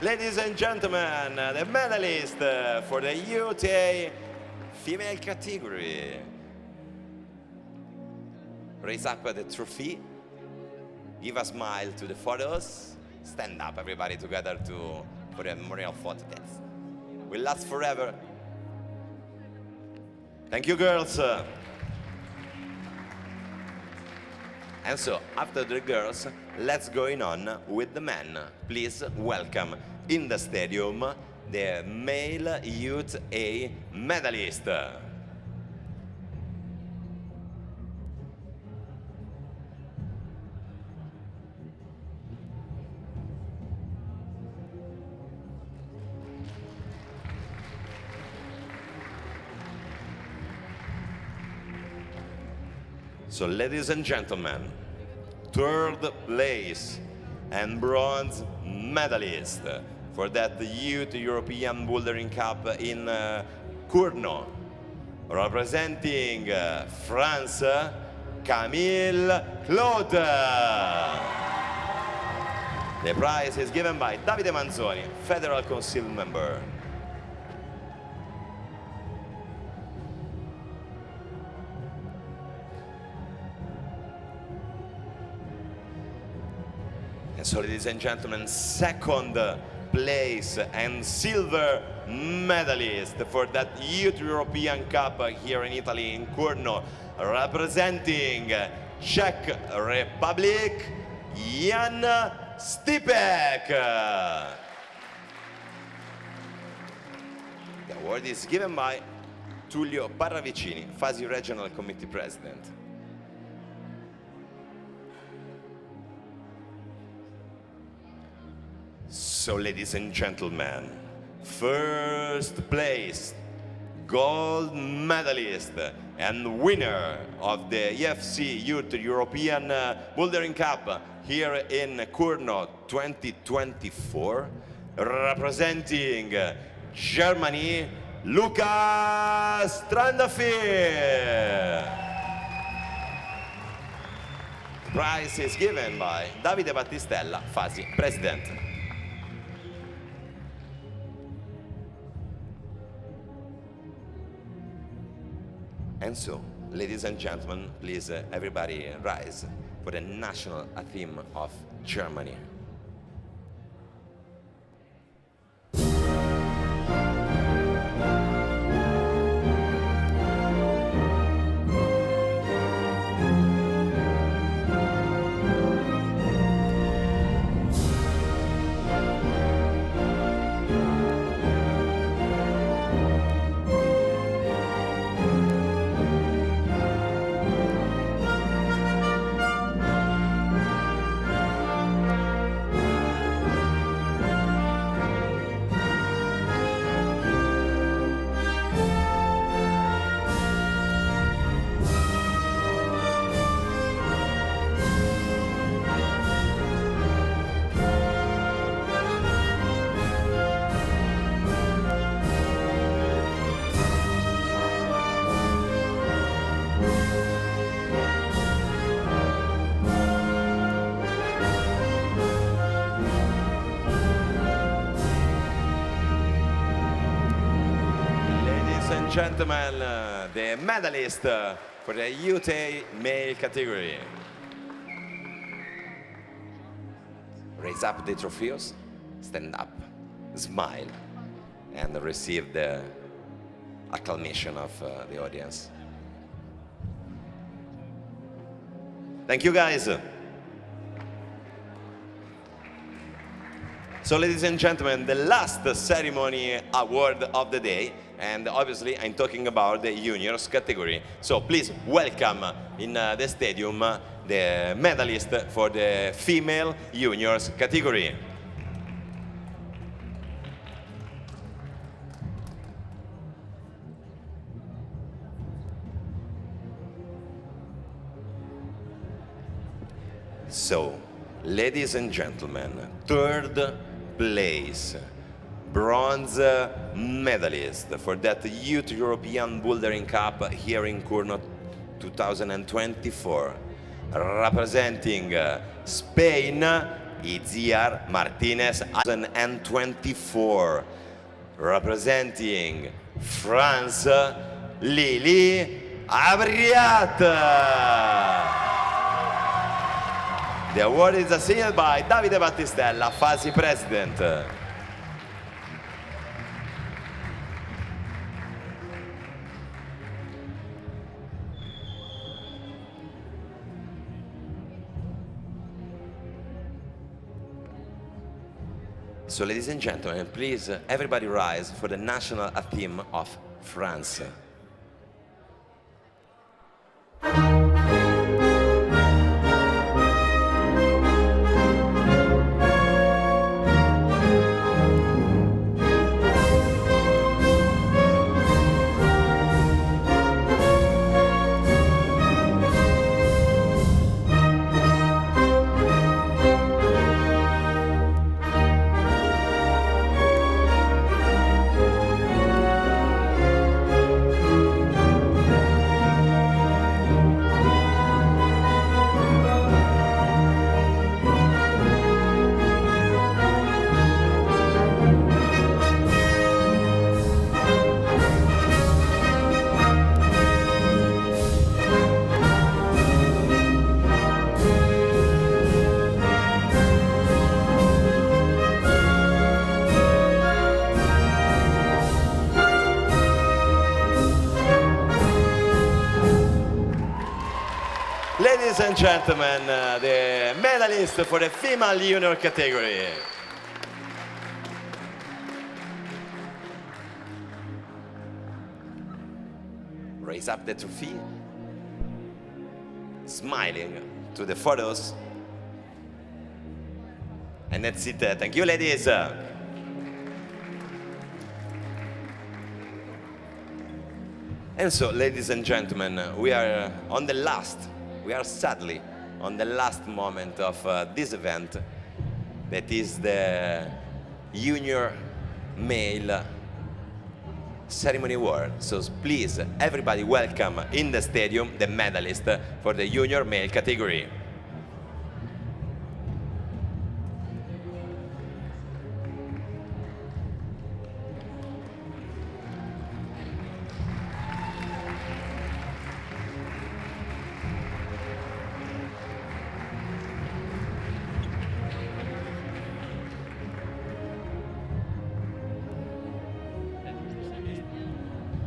Ladies and gentlemen, the medalist for the UTA female category. Raise up the trophy. Give a smile to the photos. Stand up, everybody, together for a memorial photo that will last forever. Thank you, girls. And so, after the girls, let's go on with the men. Please welcome in the stadium the male Youth A medalist. So, ladies and gentlemen, third place and bronze medalist for that Youth European Bouldering Cup in Cournot, representing France, Camille Claude. The prize is given by Davide Manzoni, Federal Council member. So, ladies and gentlemen, second place and silver medalist for that Youth European Cup here in Italy, in Cournot, representing Czech Republic, Jan Stipek. The award is given by Tullio Parravicini, Fasi Regional Committee President. So, ladies and gentlemen, first place, gold medalist and winner of the EFC Youth European Bouldering Cup here in Cournot 2024, representing Germany, Lukas Trandafir. Prize is given by Davide Battistella, Fasi President. And so, ladies and gentlemen, please everybody rise for the national anthem of Germany. Gentlemen, the medalist for the UTA male category. Raise up the trophies, stand up, smile, and receive the acclamation of the audience. Thank you, guys. So, ladies and gentlemen, the last ceremony award of the day, and obviously I'm talking about the juniors category. So please welcome in the stadium the medalist for the female juniors category. So, ladies and gentlemen, third place, bronze medalist for that Youth European Bouldering Cup here in Cournot 2024, representing Spain, Itziar Martinez 2024. Representing France, Lily Abriat. The award is assigned by Davide Battistella, FASI president. So ladies and gentlemen, please everybody rise for the national anthem of France. Ladies and gentlemen, the medalist for the female junior category. Raise up the trophy, smiling to the photos. And that's it. Thank you, ladies. And so, ladies and gentlemen, we are sadly on the last moment of this event, that is the junior male ceremony award. So please, everybody welcome in the stadium the medalist for the junior male category.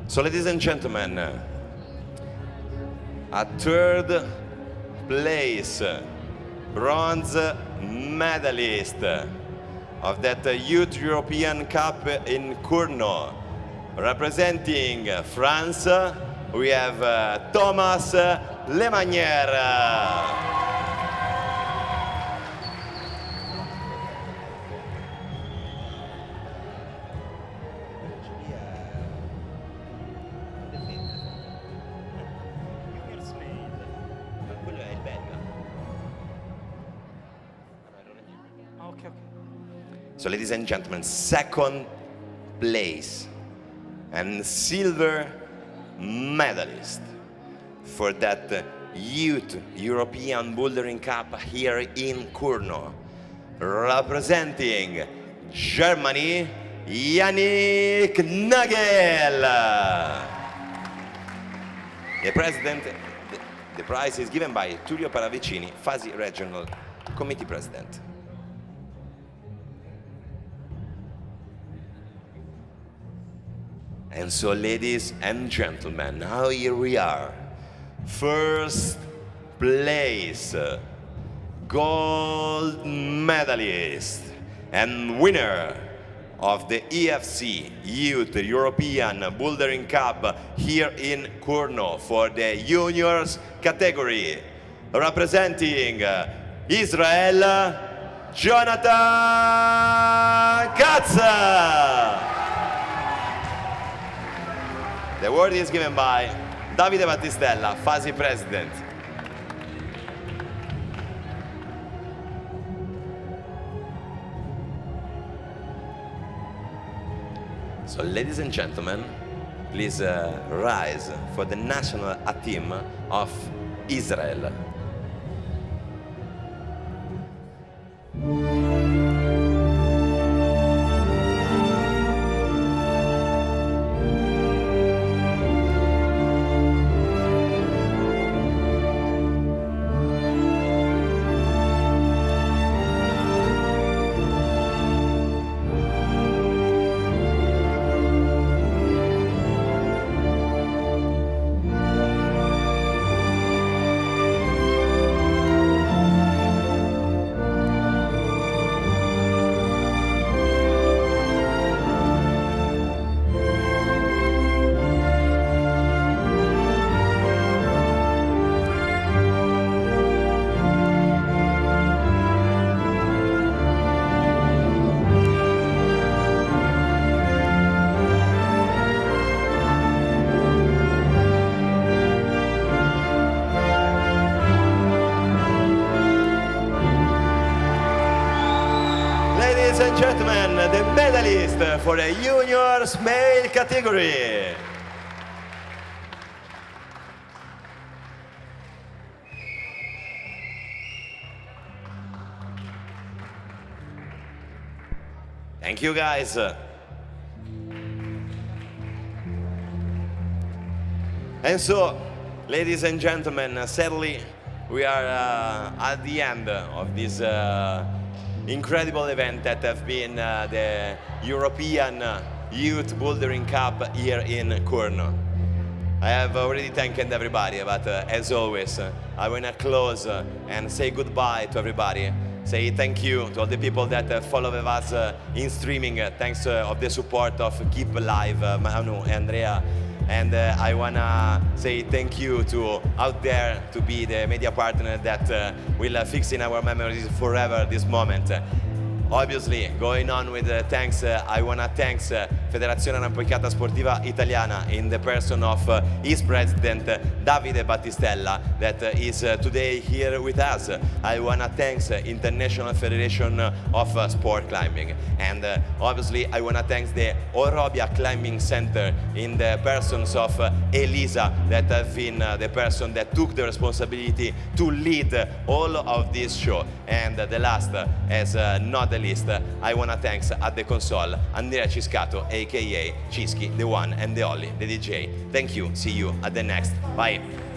So ladies and gentlemen, a third place bronze medalist of that Youth European Cup in Cournot, representing France, we have Thomas Lemanière. So ladies and gentlemen, second place and silver medalist for that Youth European Bouldering Cup here in Cournot, representing Germany, Yannick Nagel. The prize is given by Tullio Paravicini, FASI Regional Committee President. And so, ladies and gentlemen, now here we are. First place, gold medalist and winner of the EFC Youth European Bouldering Cup here in Cournot for the juniors category, representing Israel, Jonathan Katz. The award is given by Davide Battistella, FASI president. So, ladies and gentlemen, please rise for the national anthem of Israel. ladies and gentlemen, the medalist for the juniors male category. Thank you, guys. And so, ladies and gentlemen, sadly, we are at the end of this incredible event that have been the European Youth Bouldering Cup here in Kurno. I have already thanked everybody, but as always, I want to close and say goodbye to everybody. Say thank you to all the people that follow us in streaming. Thanks of the support of Keep Live, Manu, Andrea. And I wanna say thank you to out there to be the media partner that will fix in our memories forever this moment. Obviously, going on with thanks, I wanna thank Federazione Arrampicata Sportiva Italiana in the person of its president Davide Battistella that is today here with us. I wanna thank International Federation of Sport Climbing, and obviously I wanna thank the Orobia Climbing Center in the persons of Elisa that have been the person that took the responsibility to lead all of this show. And the last, as not the least, I wanna thank at the console Andrea Ciscato, aka Cischi, the one and the only, the DJ. Thank you. See you at the next. Bye.